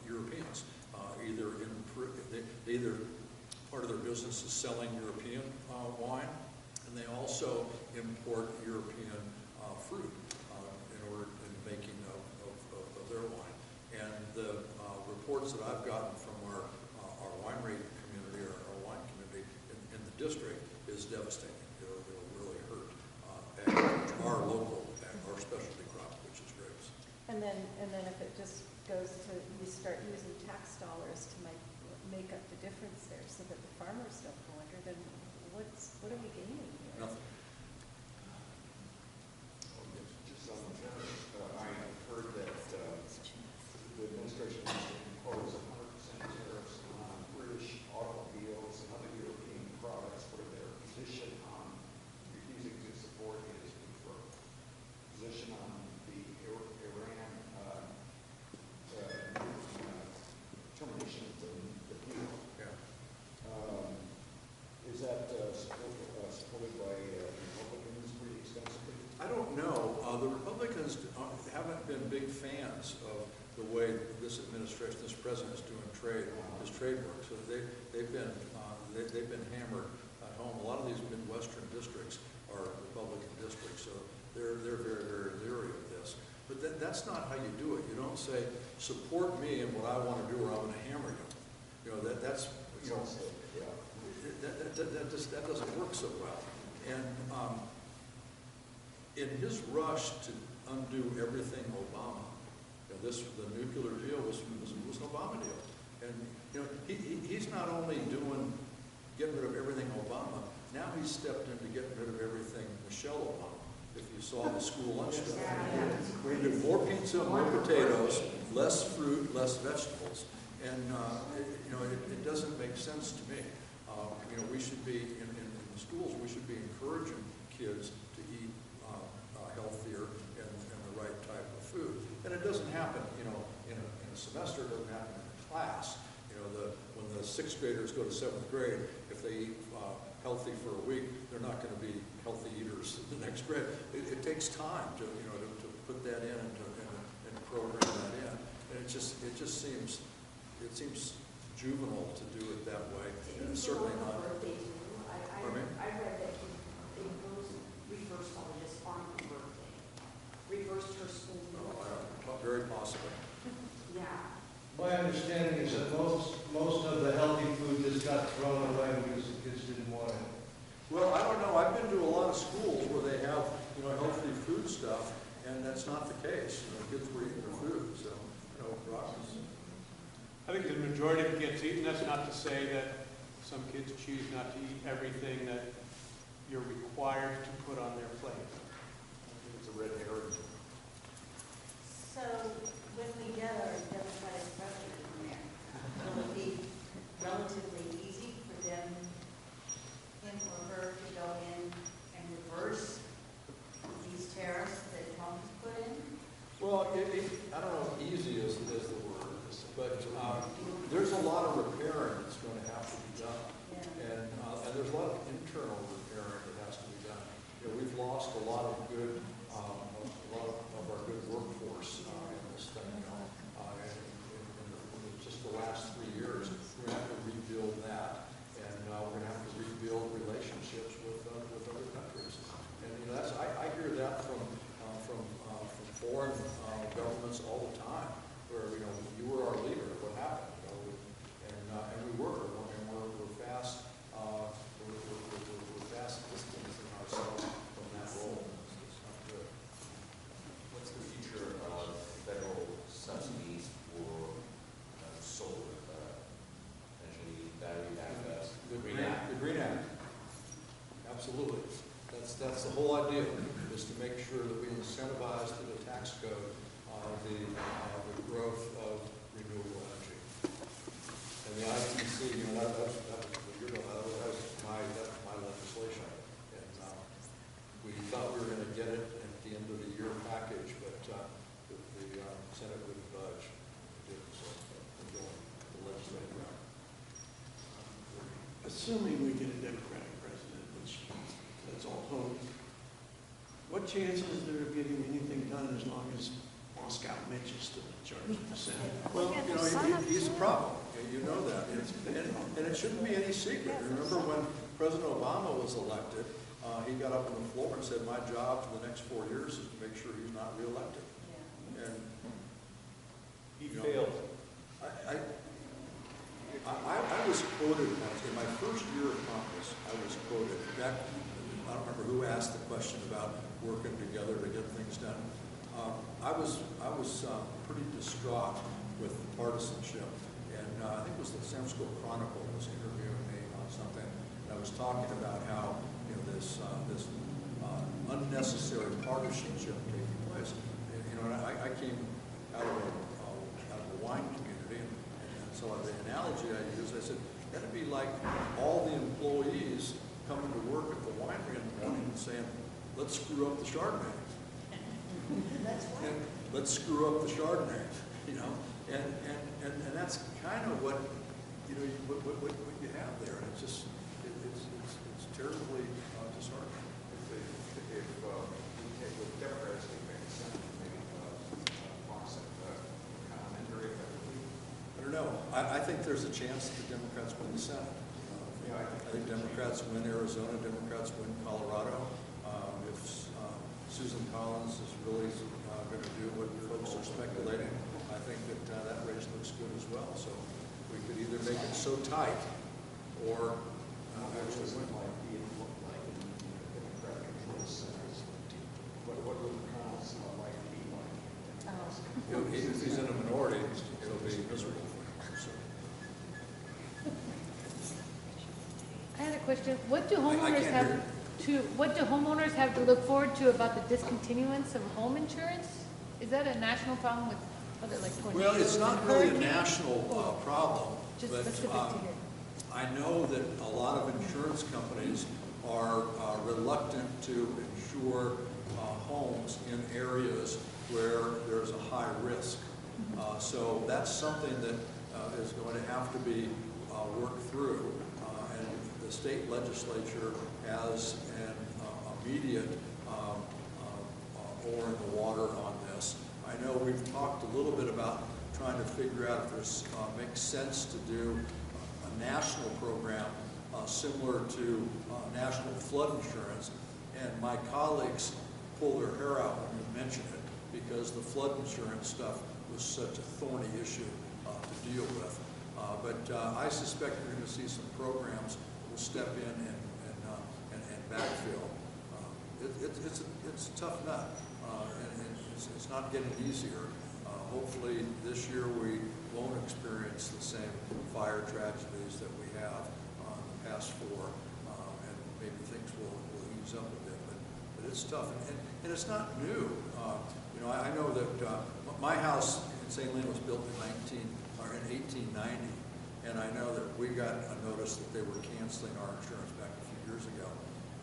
Europeans. Either part of their business is selling European wine, and they also import European fruit in making of their wine. And the reports that I've gotten from our winery community, or our wine community in the district, is devastating. It'll really hurt our local, our specialty crop, which is grapes. And then if it just goes to, you start using tax dollars to make up the difference there so that the farmers don't go under, then what are we gaining here? Nothing. Just on the tariffs, I have heard that the administration wants to impose 100% tariffs on British automobiles and other European products where their position on refusing to support is confirmed. Position on the Iran termination of the deal. Yeah. Is that supported by Republicans pretty extensively? I don't know. The Republicans haven't been big fans of the way this administration, this president is doing trade, his trade work. So they've been hammered at home. A lot of these Midwestern districts are Republican districts, so they're very, very leery of this. But that's not how you do it. You don't say, support me in what I want to do, or I'm going to hammer you. You know, that's you know, that doesn't work so well. And in his rush to undo everything Obama, you know, the nuclear deal was an Obama deal. And you know, he's not only getting rid of everything Obama, now he's stepped into getting rid of everything Michelle Obama. If you saw the school lunch stuff, we did more pizza, more potatoes, less fruit, less vegetables, and you know, it doesn't make sense to me. You know, we should be in the schools. We should be encouraging kids to eat healthier and the right type of food. And it doesn't happen, you know, in a semester. It doesn't happen in a class. You know, when the 6th graders go to 7th grade, if they eat healthy for a week, they're not going to be healthy eaters the next grade. It takes time to put that in and program that in. And it just seems juvenile to do it that way. And it's certainly not. I read that he reversed all this on her birthday. Reversed her school. Very possibly. Yeah. My understanding is that most of the healthy food just got thrown away because the kids didn't want it. Well, I don't know. I've been to a lot of schools where they have, you know, healthy food stuff, and that's not kids were eating their food, so, Rock was. I think the majority of kids eat, and that's not to say that some kids choose not to eat everything that you're required to put on their plate. I think it's a red herring. So when we get our Democratic president in there, will it be relatively easy for them, him or her, to go in and reverse these tariffs that Trump has put in? Well, I don't know if easy is the word, but there's a lot of repairing that's going to have to be done. Yeah. And there's a lot of internal repairing that has to be done. We've lost a lot of good, of our good workforce in this thing, in just the last 3 years. We're going to have to rebuild that, and we're going to have to rebuild relationships with other countries. And I hear that from foreign governments all the time, where you were our leader. What happened? And we were, and we're fast. We're fast distancing ourselves from that role. It's not good. What's the future of federal subsidies for solar, potentially battery backup? The Green Act. Absolutely. That's the whole idea, is to make sure that we incentivize through the tax code the growth of renewable energy. And the ITC, that was my legislation. And we thought we were going to get it at the end of the year package, but the Senate wouldn't budge. It didn't, so we're going the legislative route. Assuming we get a Democratic president, which that's all hope, what chances is there of getting anything done as long as Moscow Mitch is still in charge of the Senate? Well, he's a problem. You know that. And it shouldn't be any secret. Remember when President Obama was elected, he got up on the floor and said, my job for the next 4 years is to make sure he's not reelected. And He failed. I was quoted once, in my first year of Congress, I was quoted, I don't remember who asked the question about working together to get things done. I was pretty distraught with the partisanship, and I think it was the San Francisco Chronicle was interviewing me on something, and I was talking about how this unnecessary partisanship taking place. And, I came out of the wine community, and so the analogy I used, I said that'd be like all the employees coming to work at the winery in the morning and saying, let's screw up the Chardonnay. That's right. Let's screw up the Chardonnay, and that's kind of what what you have there. And it's terribly disheartening. If we take the Democrats take back the Senate, maybe offset the comment very effectively. I don't know. I think there's a chance that the Democrats win the Senate. I think Democrats win Arizona, Democrats win Colorado. If Susan Collins is really going to do what folks are speculating, I think that race looks good as well. So we could either make it so tight or actually win. What would Collins like to be like? If he's in a minority, it'll be miserable for him. So. I had a question. What do I homeowners can't have hear what do homeowners have to look forward to about the discontinuance of home insurance? Is that a national problem with other like tornadoes? Well, it's not really a hurricanes? national problem, Just but specific to here. I know that a lot of insurance companies are reluctant to insure homes in areas where there's a high risk. So that's something that is going to have to be worked through. And the state legislature has an immediate oar in the water on this. I know we've talked a little bit about trying to figure out if this makes sense to do a national program similar to national flood insurance. And my colleagues pull their hair out when you mention it because the flood insurance stuff was such a thorny issue to deal with. But I suspect we're going to see some programs that will step in and backfill. It's a tough nut, and it's not getting easier. Hopefully this year we won't experience the same fire tragedies that we have in the past 4, and maybe things will ease up a bit, but it's tough, and it's not new. You know, I know that my house in St. Helena was built in 1890, and I know that we got a notice that they were canceling our insurance back a few years ago,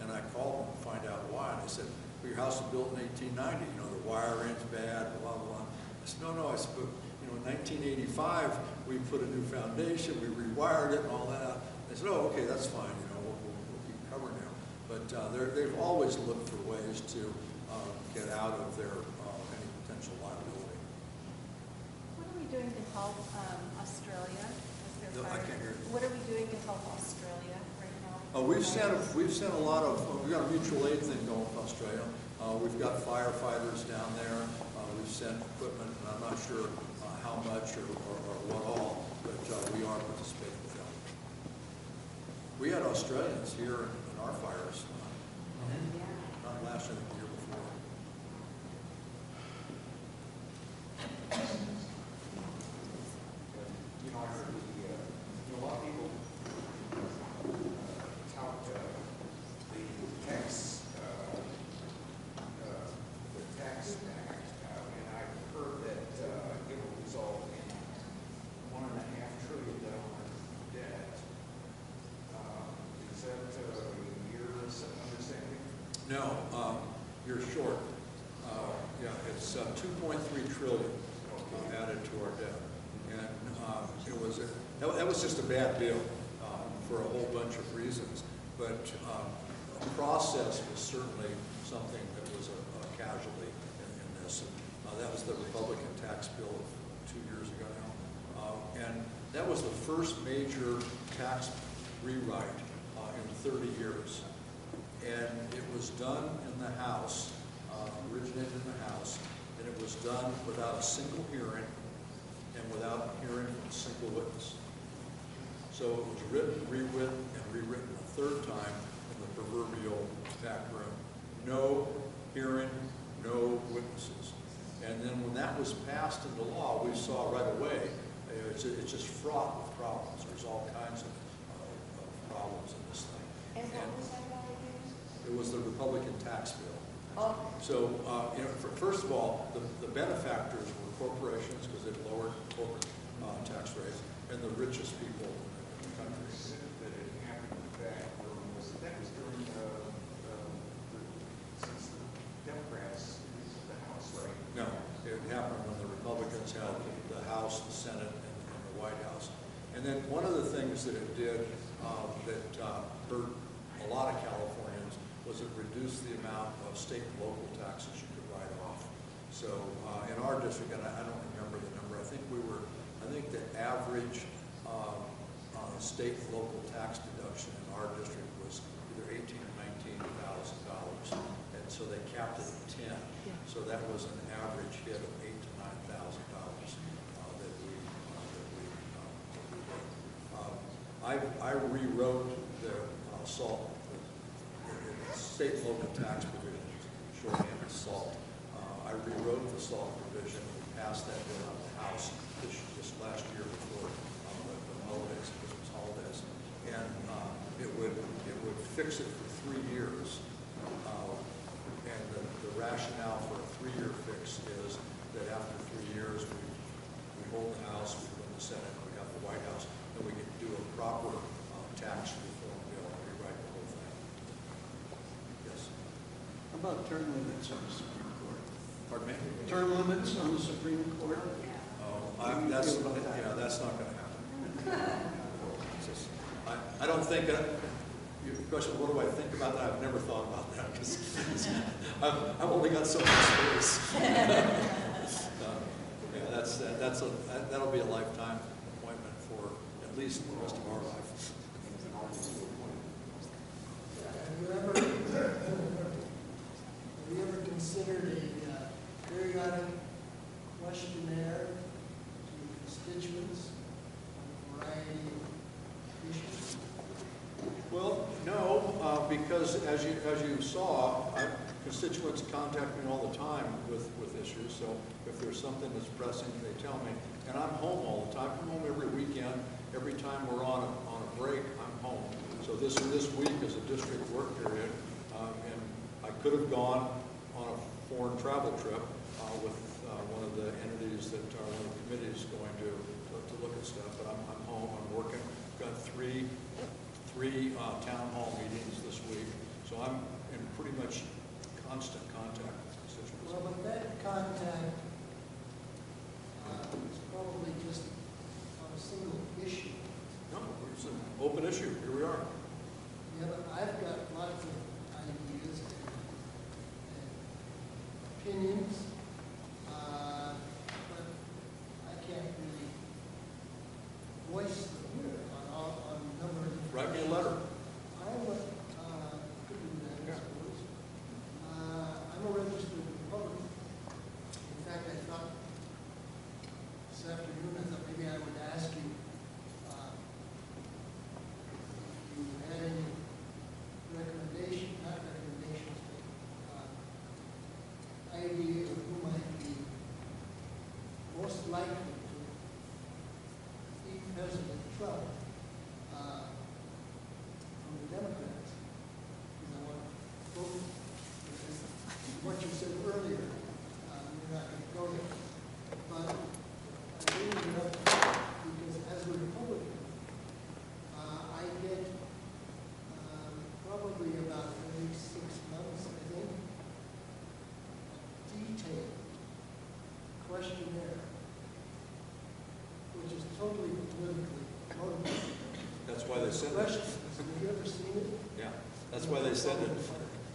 and I called them to find out why, and they said, well, your house was built in 1890, you know, the wiring's bad, blah, blah, blah. I said, no, I said, but, you know, in 1985, we put a new foundation, we rewired it and all that. They said, oh, okay, that's fine, you know, we'll keep covering them. But they've always looked for ways to get out of their any potential liability. What are we doing to help Australia? No, I can't hear you. What are we doing to help Australia right now? We've sent a lot of, we've got a mutual aid thing going with Australia. We've got firefighters down there. We've sent equipment, and I'm not sure how much or what all, but we are participating with them. We had Australians here in our fires, not last year, the year before. You know, I heard a lot of people tout the tax act, and I've heard that it will result in $1.5 trillion debt. Is that your understanding? No, you're short. Yeah, it's 2.3 trillion added to our debt, and that was just a bad deal for a whole bunch of reasons. But process was certainly something that was a casualty in this. And that was the Republican tax bill of 2 years ago now, and that was the first major tax rewrite in 30 years. And it was done in the House, originated in the House, and it was done without a single hearing and without hearing from a single witness. So it was written, rewritten, and rewritten a third time in the proverbial back room. No hearing, no witnesses. And then when that was passed into law, we saw right away, it's just fraught with problems. There's all kinds of problems in this thing. And what was that about again? It was the Republican tax bill. Oh. So, you know, first of all, the benefactors were corporations because it lowered corporate tax rates, and the richest people in the country. That it happened back that was during since the Democrats used the House, right? No, it happened when the Republicans held the House, the Senate, and the White House. And then one of the things that it did that hurt a lot of Californians was it reduced the amount of state and local taxes you could write off. So in our district, and I don't remember the number, I think the average state and local tax deduction in our district was either $18,000 or $19,000, and so they capped it at 10. Yeah. So that was an average hit of $8,000 to $9,000 that we did. I rewrote the SALT, the state and local tax provisions, shorthand is SALT. I rewrote the SALT provision. We passed that bill out of the House this last year before the holidays, Christmas holidays, and it would fix it for 3 years. And the rationale for a 3-year fix is that after 3 years, we hold the House, we win the Senate, we have the White House, and we can do a proper tax reform bill and rewrite the whole thing. Yes. How about term limits on the Supreme Court? Pardon me? Term limits on the Supreme Court? That's not going to happen. I don't think your question, what do I think about that? I've never thought about that because I've only got so much space. That'll be a lifetime appointment for at least the rest of our life. Have you ever considered a periodic questionnaire to constituents on a variety of issues? Well, no, because as you saw, constituents contact me all the time with issues, so if there's something that's pressing, they tell me. And I'm home all the time. I'm home every weekend. Every time we're on a break, I'm home. So this week is a district work period, and I could have gone on a foreign travel trip with one of the entities that are one of the committees going to look at stuff, but I'm home, I'm working. Got three town hall meetings this week, so I'm in pretty much constant contact with constituents. Well, but that contact is probably just on a single issue. No, it's an open issue. Here we are. Yeah, but I've got lots of ideas and opinions, but I can't really voice them here on a number of different. Write me a letter. Could do that, I suppose. I'm a registered Republican. In fact, I thought this afternoon, maybe I would ask you if you had any not recommendations, but idea of who might be most likely to beat President Trump from the Democrats. Because I want to vote for what you said earlier. We're not going to go there. But I'm bringing it up because as a Republican, I get probably about every 6 months, I think, a detailed questionnaire, which is totally politically motivated. That's why they send it. Questions. Have you ever seen it? Yeah, that's why they send it.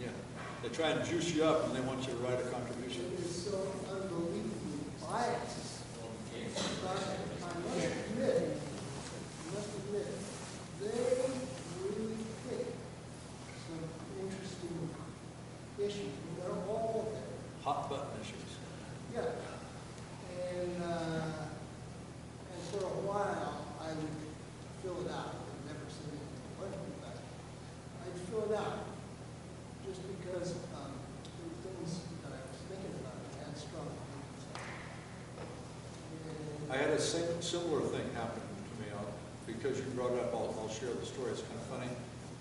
Yeah, they try and juice you up, and they want you to write a contribution. It is so unbelievably biased. But I must admit, they really pick some interesting issues. They're all there. Hot button issues. Yeah. And for a while, I would fill it out. I've never seen anything like that. I'd fill it out just because there were things that I was thinking about and had strong opinions on. I had a similar thing happen to me. Because you brought it up, I'll share the story. It's kind of funny.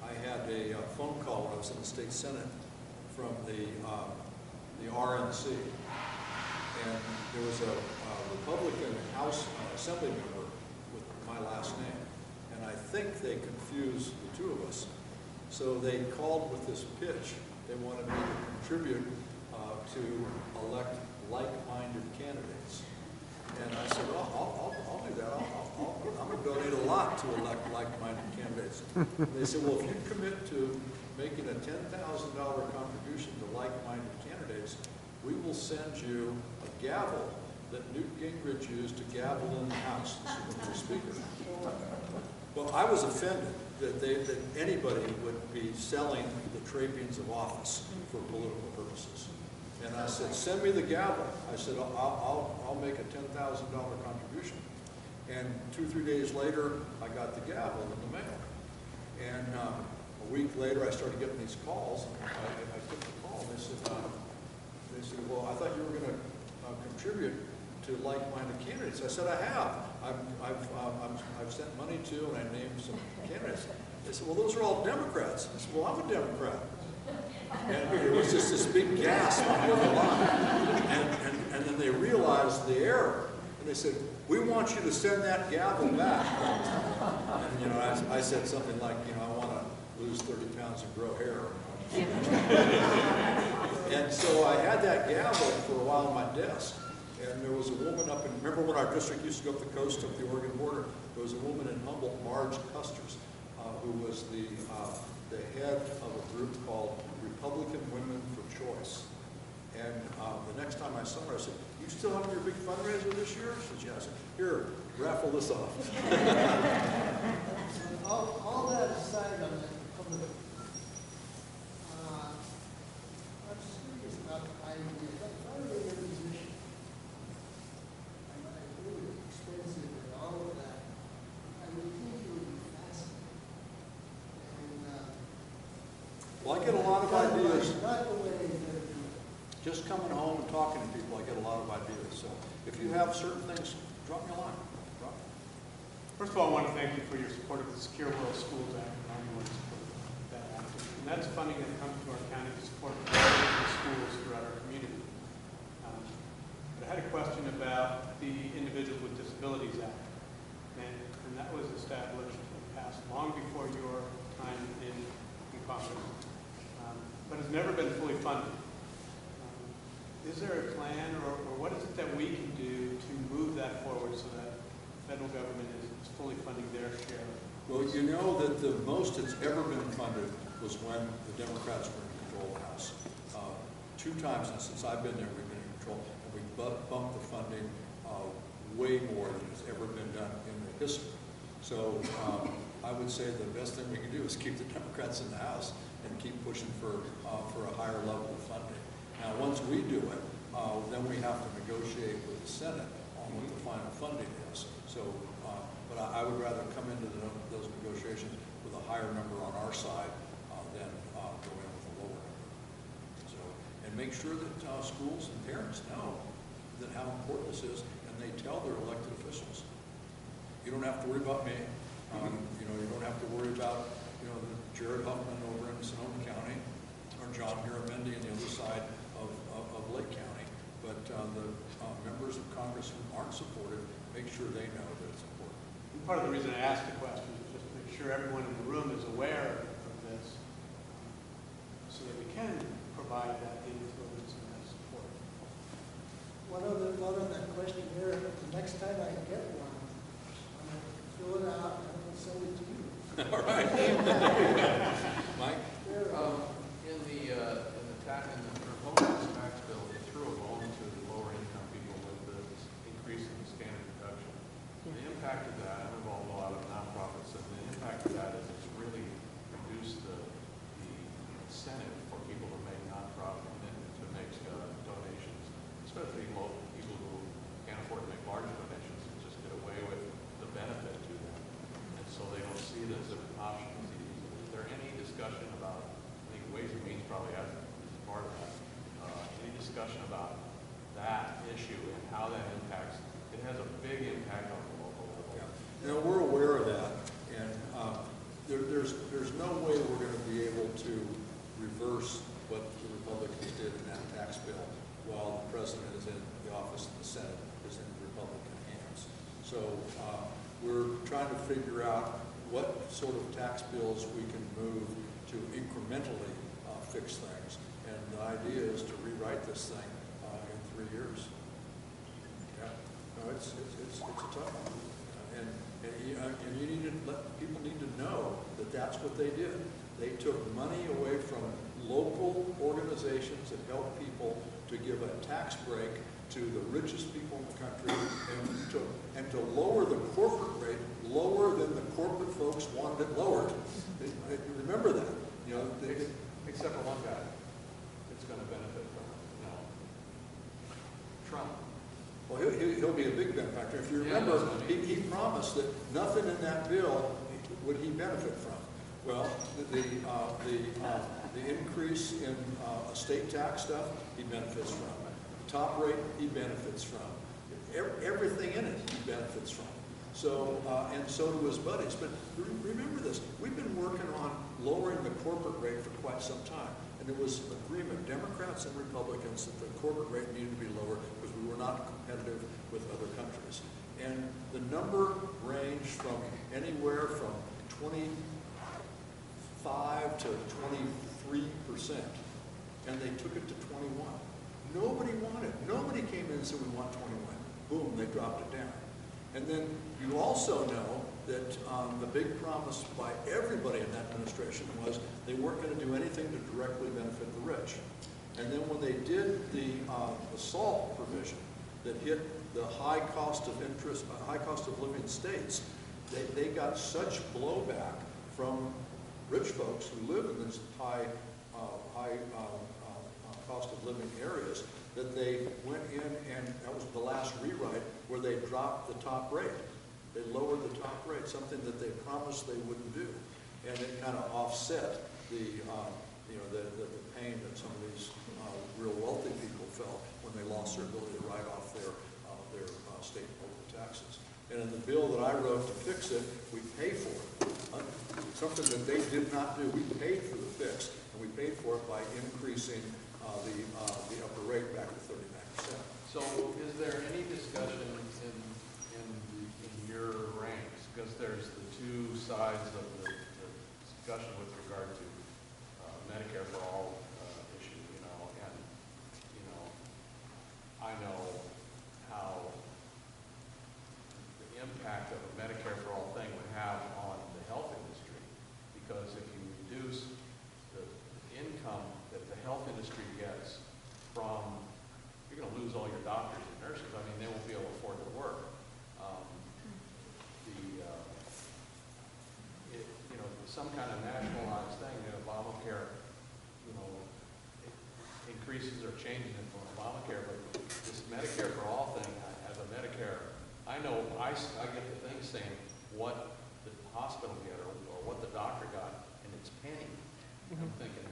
I had a phone call when I was in the state senate from the RNC, and there was a Republican House Assembly member with my last name, and I think they confused the two of us. So they called with this pitch. They wanted me to contribute to elect like-minded candidates. And I said, well, I'll do that. I'm going to donate a lot to elect like-minded candidates. And they said, well, if you commit to making a $10,000 contribution to like-minded candidates, we will send you a gavel that Newt Gingrich used to gavel in the House, the Speaker. Well, I was offended that anybody would be selling the trappings of office for political purposes. And I said, send me the gavel. I said, I'll make a $10,000 contribution. And 2 or 3 days later, I got the gavel in the mail. And a week later, I started getting these calls. I took the call, and they said, well, I thought you were going to contribute to like-minded candidates. I said, I have. I've sent money to, and I named some candidates. They said, well, those are all Democrats. I said, well, I'm a Democrat. And there was just this big gasp on the other line. And then they realized the error. And they said, we want you to send that gavel back. And, you know, I said something like, you know, I want to lose 30 pounds and grow hair. And so I had that gavel for a while on my desk. And there was a woman up in, remember when our district used to go up the coast of the Oregon border? There was a woman in Humboldt, Marge Custers, who was the head of a group called Republican Women for Choice. And the next time I saw her, I said, you still have your big fundraiser this year? She said, yeah. I said, here, raffle this off. All that aside on the public, I'm serious about the idea. If I were in your position, and I really expensive and all of that, I would think it would be fascinating. And, well, I get a lot of ideas. Not the way that just coming home and talking to people, I get a lot of ideas. So if you have certain things, drop me a line. Drop me. First of all, I want to thank you for your support of the Secure World Schools Act and all your support of that act. And that's funding that comes to our county to support the schools throughout our community. But I had a question about the Individuals with Disabilities Act. And that was established and passed long before your time in Congress, but has never been fully funded. Is there a plan, or what is it that we can do to move that forward so that the federal government is fully funding their share? Well, you know that the most it's ever been funded was when the Democrats were in control of the House. 2 times since I've been there, we've been in control, and we bumped the funding way more than has ever been done in the history. So I would say the best thing we can do is keep the Democrats in the House and keep pushing for a higher level of funding. Now, once we do it, then we have to negotiate with the Senate on what the final funding is. So, but I would rather come into those negotiations with a higher number on our side than go in with a lower number. So, and make sure that schools and parents know that how important this is, and they tell their elected officials. You don't have to worry about me. You know, you don't have to worry about, you know, Jared Huffman over in Sonoma County, or John Garamendi on the other side of Lake County. But the members of Congress who aren't supported, make sure they know that it's important. And part of the reason I asked the question is just to make sure everyone in the room is aware of this, so that we can provide that influence and that support. One other thought on that question here, the next time I get one, I'm going to fill it out and I'm going to send it to you. All right. Mike? In the proposed tax bill, they threw a bone to the lower income people with the increase in the standard deduction. The impact of that, I'm involved in a lot of nonprofits, and the impact of that is it's really reduced the incentive for people to make nonprofit to make donations, especially people who can't afford to make large donations and just get away with the benefit to them. And so they don't see it as an option. Is there any discussion about, I think Ways and Means probably has part of that, any discussion about that issue and how that impacts, it has a big impact on the local level. Yeah. You know, we're aware of that, and there's no way we're going to be able to reverse what the Republicans did in that tax bill while the president is in the office and the Senate is in Republican hands. So we're trying to figure out what sort of tax bills we can move to incrementally fix things. And the idea is to rewrite this thing in 3 years. Yeah, no, it's a tough one. And you need to people need to know that that's what they did. They took money away from local organizations that help people to give a tax break to the richest people in the country and to lower the corporate rate lower than the corporate folks wanted it lowered. Remember that. You know, except for one guy that's going to benefit from it, you know, Trump. Well, he'll be a big benefactor. If you remember, he promised that nothing in that bill would he benefit from. Well, the increase in estate tax stuff, he benefits from. Top rate, he benefits from. Everything in it, he benefits from. So, and so do his buddies. But remember this, we've been working on lowering the corporate rate for quite some time. And there was agreement, Democrats and Republicans, that the corporate rate needed to be lower because we were not competitive with other countries. And the number ranged from anywhere from 25 to 23%. And they took it to 21. Nobody wanted, nobody came in and said we want 21. Boom, they dropped it down. And then you also know that the big promise by everybody in that administration was they weren't going to do anything to directly benefit the rich. And then when they did the SALT provision that hit the high cost of interest, high cost of living states, they got such blowback from rich folks who live in these high cost of living areas that they went in, and that was the last rewrite where they dropped the top rate. They lowered the top rate, something that they promised they wouldn't do. And it kind of offset the the pain that some of these real wealthy people felt when they lost their ability to write off their state and local taxes. And in the bill that I wrote to fix it, we pay for it. Something that they did not do. We paid for the fix, and we paid for it by increasing the upper rate back to 39%. So is there any discussion in your ranks? Because there's the two sides of the discussion with regard to Medicare for all issue, and I know how the impact of a Medicare for all thing would have on the health industry, because if you reduce the income that the health industry gets from, you're going to lose all your doctors and nurses. I mean, they won't be able to afford to work. Some kind of nationalized thing, Obamacare, increases or changes it from Obamacare, but this Medicare for all thing, as a Medicare, I know I get the thing saying what the hospital get or what the doctor got, and it's penny. I'm thinking,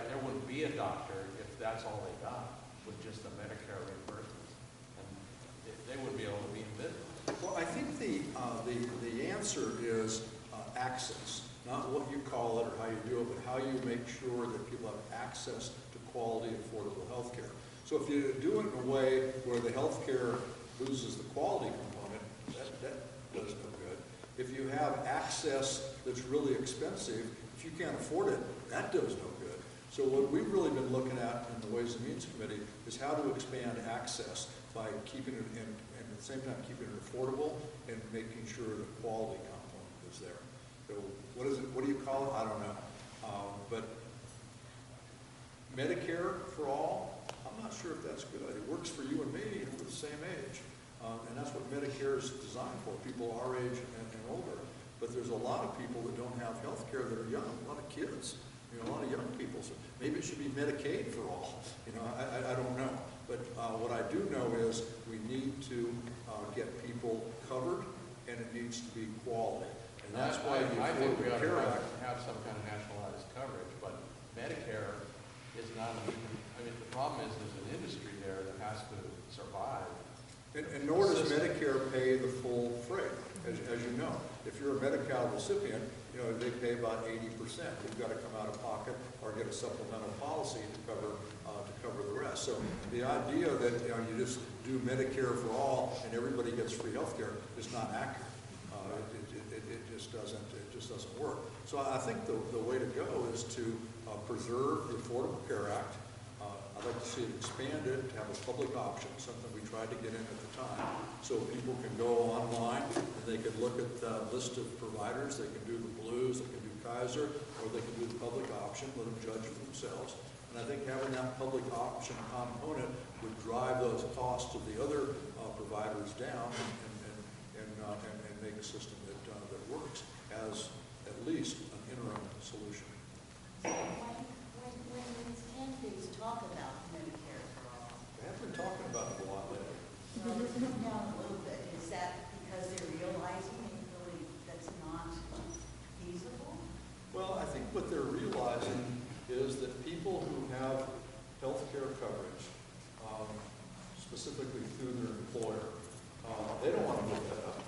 there wouldn't be a doctor if that's all they got with just the Medicare reimbursement, and they wouldn't be able to be in business. Well, I think the answer is access. Not what you call it or how you do it, but how you make sure that people have access to quality, affordable health care. So if you do it in a way where the health care loses the quality component, that does no good. If you have access that's really expensive, if you can't afford it, that does no good. So what we've really been looking at in the Ways and Means Committee is how to expand access by keeping it in, and at the same time keeping it affordable and making sure the quality component is there. So what is it? What do you call it? I don't know. But Medicare for all, I'm not sure if that's a good idea. It works for you and me, and we're the same age. And that's what Medicare is designed for, people our age and older. But there's a lot of people that don't have health care that are young, a lot of kids, a lot of young people. So maybe it should be Medicaid for all. I don't know. But what I do know is we need to get people covered, and it needs to be quality. And that's why I think we ought to Care Act have some kind of nationalized coverage, but Medicare is not, the problem is there's an industry there that has to survive. And nor does Medicare pay the full freight, as you know. If you're a Medi-Cal recipient, they pay about 80%. You've got to come out of pocket or get a supplemental policy to cover the rest. So the idea that you just do Medicare for all and everybody gets free health care is not accurate. It just doesn't work. So I think the way to go is to preserve the Affordable Care Act. I'd like to see it expanded to have a public option, something we tried to get in at the time, so people can go online and they can look at the list of providers. They can do the Blues, they can do Kaiser, or they can do the public option, let them judge for themselves. And I think having that public option component would drive those costs of the other providers down and make a system that works as at least an interim solution. When these candidates talk about Medicare for all, They have been talking about it a lot lately. well, it's come down a little bit. Is that because they're realizing that's not feasible? Well, I think what they're realizing is that people who have health care coverage, specifically through their employer, they don't want to give that up.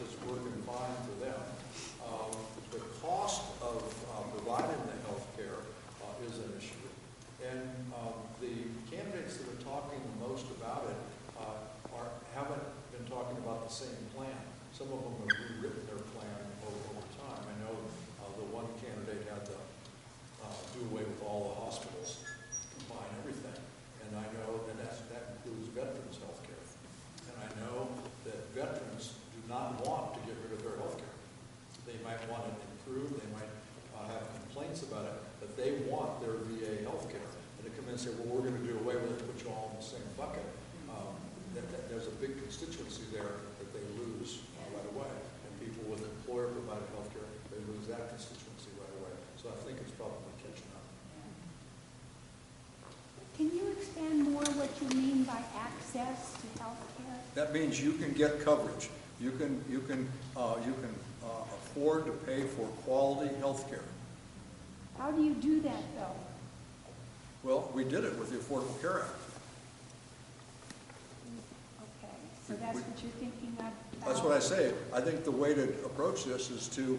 It's working fine for them. The cost of providing the health care is an issue. And the candidates that are talking the most about it haven't been talking about the same plan. Some of them have rewritten their plan over time. I know the one candidate had to do away with all the hospitals, combine everything. And I know that includes veterans health care. And I know that veterans do not want to get rid of their health care. They might want it improved, they might have complaints about it, but they want their VA health care. And to come in and say, well, we're going to do away with it, put you all in the same bucket, there's a big constituency there that they lose right away. And people with employer-provided health care, they lose that constituency right away. So I think it's probably catching up. Can you expand more what you mean by access to health care? That means you can get coverage. You can afford to pay for quality health care. How do you do that, though? Well, we did it with the Affordable Care Act. Okay, so that's what you're thinking of? That's what I say. I think the way to approach this is to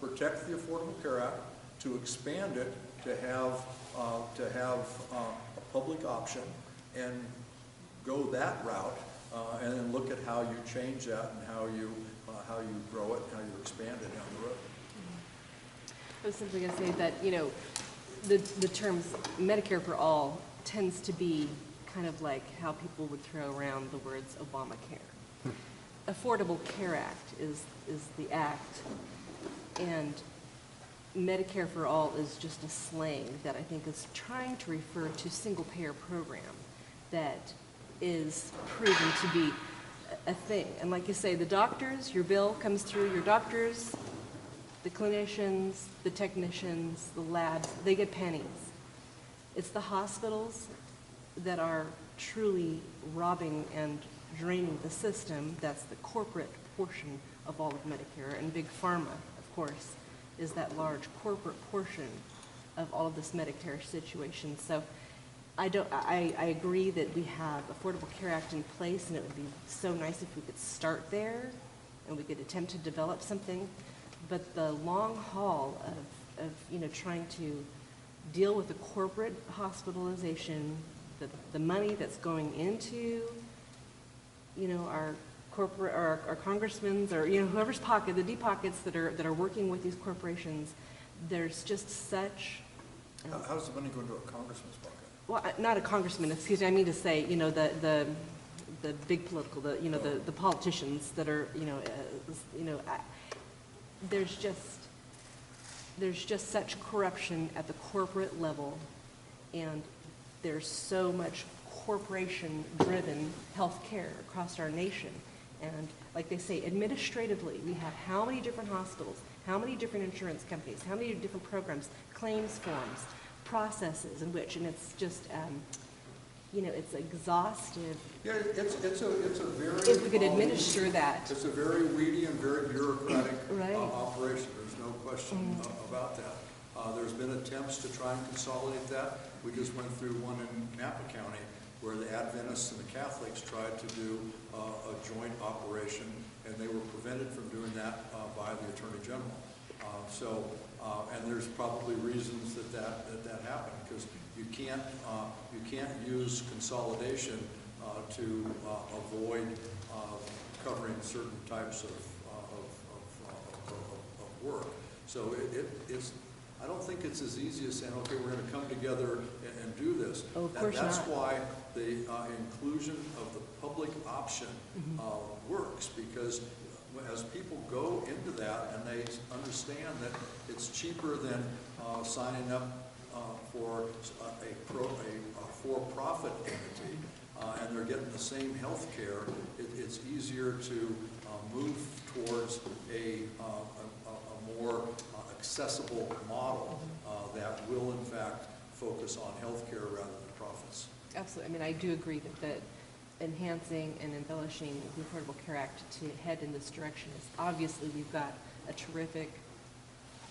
protect the Affordable Care Act, to expand it, to have a public option, and go that route, and then look at how you change that and how you grow it, how you expand it down the road. I was simply going to say that, you know, the terms Medicare for all tends to be kind of like how people would throw around the words Obamacare. Affordable Care Act is the act, and Medicare for all is just a slang that I think is trying to refer to single-payer program that is proven to be a thing. And like you say, the doctors, your bill comes through your doctors, the clinicians, the technicians, the labs, they get pennies. It's the hospitals that are truly robbing and draining the system. That's the corporate portion of all of Medicare. And Big Pharma, of course, is that large corporate portion of all of this Medicare situation. So I agree that we have Affordable Care Act in place, and it would be so nice if we could start there and we could attempt to develop something. But the long haul of you know, trying to deal with the corporate hospitalization, the money that's going into, you know, our corporate, or our congressmen's, or, you know, whoever's pocket, the deep pockets that are working with these corporations, there's just such. How does the money go into a congressman's pocket? Well, not a congressman, excuse me. I mean to say, you know, the big political, you know, the politicians that are, you know, there's just such corruption at the corporate level, and there's so much corporation-driven health care across our nation. And like they say, administratively, we have how many different hospitals, how many different insurance companies, how many different programs, claims forms, processes in which, and it's just, you know, it's exhaustive. Yeah, it's a very. If we could administer that. It's a very weedy and very bureaucratic Right. operation. There's no question about that. There's been attempts to try and consolidate that. We just went through one in Napa County where the Adventists and the Catholics tried to do a joint operation, and they were prevented from doing that by the Attorney General. And there's probably reasons that happened, because you can't use consolidation to avoid covering certain types of work. So it's. I don't think it's as easy as saying, okay, we're going to come together and do this. Oh, of course that's not. why the inclusion of the public option works, because as people go into that and they understand that it's cheaper than signing up for a for-profit entity, and they're getting the same health care, it's easier to move towards a more accessible model that will in fact focus on health care rather than profits. Absolutely. I mean, I do agree that enhancing and embellishing the Affordable Care Act to head in this direction is obviously, we've got a terrific,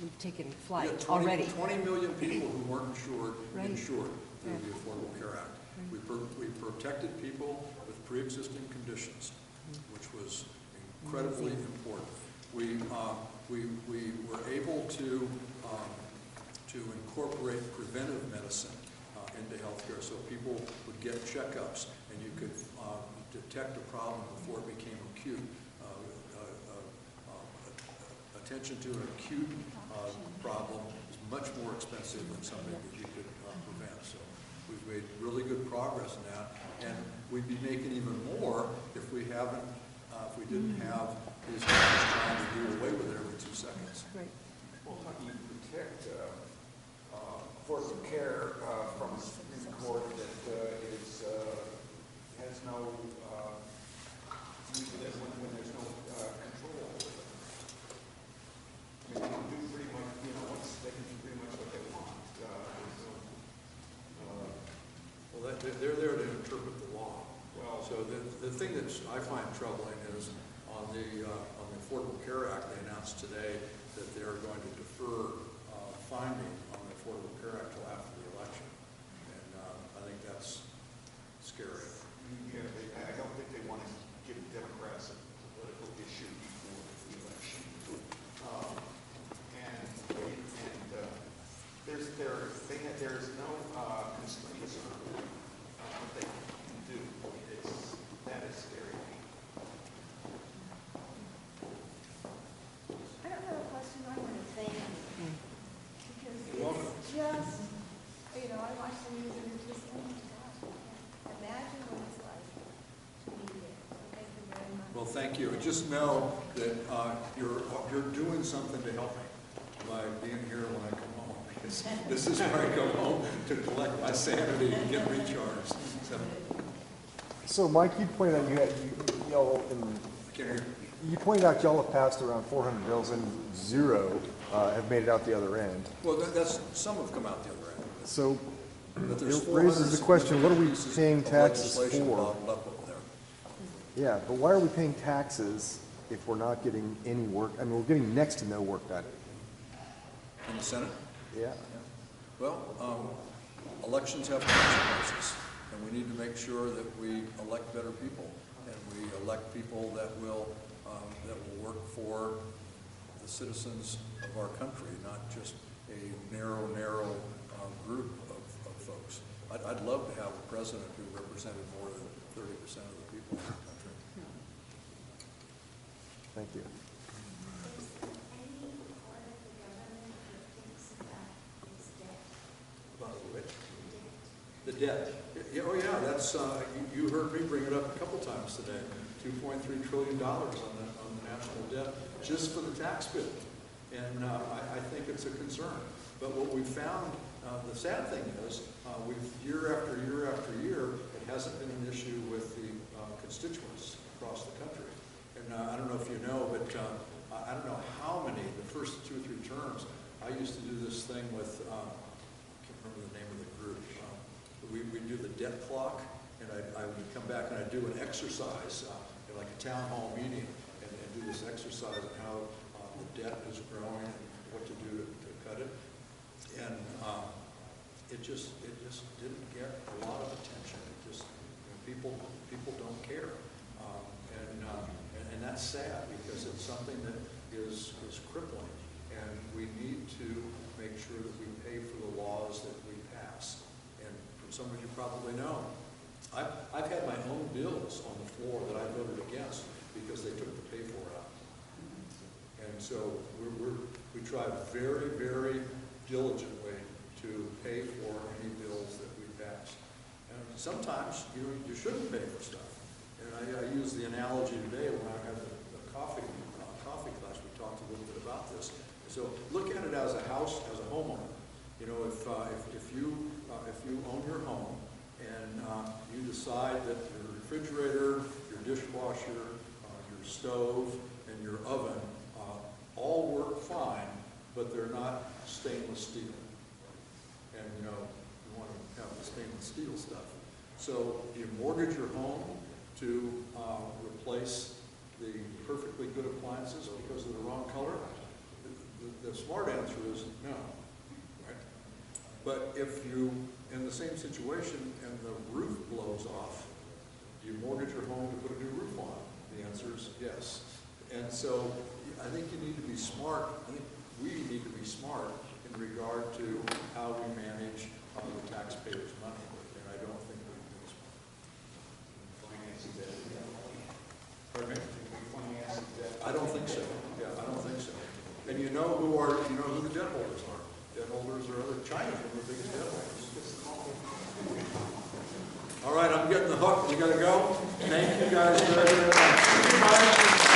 we've taken flight already. 20 million people who weren't insured through Yeah. the Affordable Care Act. We protected people with pre-existing conditions, which was incredibly important. We were able to incorporate preventive medicine into healthcare, so people would get checkups and you could detect a problem before it became acute. Attention to an acute problem is much more expensive than something that you could prevent. So we've made really good progress in that, and we'd be making even more if we didn't have these guys trying to do away with it every 2 seconds. Right. Well, how do you protect affordable care from a Supreme Court that has no, when there's no control over it? I mean, they can do pretty much, you know, they can do pretty much what they want. Well, they're there to interpret the law. Well, so the thing that I find troubling is on the Affordable Care Act, they announced today that they're going to defer finding on the Well, thank you. Just know that you're doing something to help me by being here when I come home. Because this is where I go home to collect my sanity and get recharged. So, Mike, you pointed out y'all you pointed out y'all have passed around 400 bills and 0 have made it out the other end. Well, that's some have come out the other end. So But it raises the question: what are we paying taxes for? Bottled up over there. Yeah, but why are we paying taxes if we're not getting any work? I mean, we're getting next to no work done. In the Senate? Yeah. Well, elections have consequences, and we need to make sure that we elect better people, and we elect people that will work for the citizens of our country, not just a narrow group of folks. I'd love to have a president who represented more than 30% of the people in the country. Thank you. The debt. Yeah, oh yeah, that's, you heard me bring it up a couple times today. $2.3 trillion on the national debt just for the tax bill. And I think it's a concern. But what we've found, the sad thing is, year after year after year, it hasn't been an issue with the constituents across the country. And I don't know if you know, but I don't know how many, the first 2 or 3 terms, I used to do this thing with, I can't remember the name of the group. We do the debt clock, and I would come back and I'd do an exercise, like a town hall meeting, and do this exercise on how the debt is growing and what to do to cut it. And it just didn't get a lot of attention. It just, people don't care, and that's sad because it's something that is crippling, and we need to make sure that we pay for the laws that we pass. And some of you probably know, I've had my own bills on the floor that I voted against because they took the pay for out. And so we try very, very diligently to pay for any bills that we pass. And sometimes you shouldn't pay for stuff. And I use the analogy today when I had the coffee class. We talked a little bit about this. So look at it as a house, as a homeowner. You know, if you own your home and you decide that your refrigerator, your dishwasher, your stove, and your oven all work fine, but they're not stainless steel. And you want to have the stainless steel stuff. So you mortgage your home to replace the perfectly good appliances because of the wrong color? The smart answer is no. But if you, in the same situation, and the roof blows off, do you mortgage your home to put a new roof on? The answer is yes. And so I think you need to be smart. I think we need to be smart in regard to how we manage the taxpayers' money. And I don't think we can be smart. Pardon me? I don't think so. Yeah, I don't think so. And you know who the debt holders are. Debt holders are China's one of the biggest debt holders. All right, I'm getting the hook. We got to go. Thank you guys very much.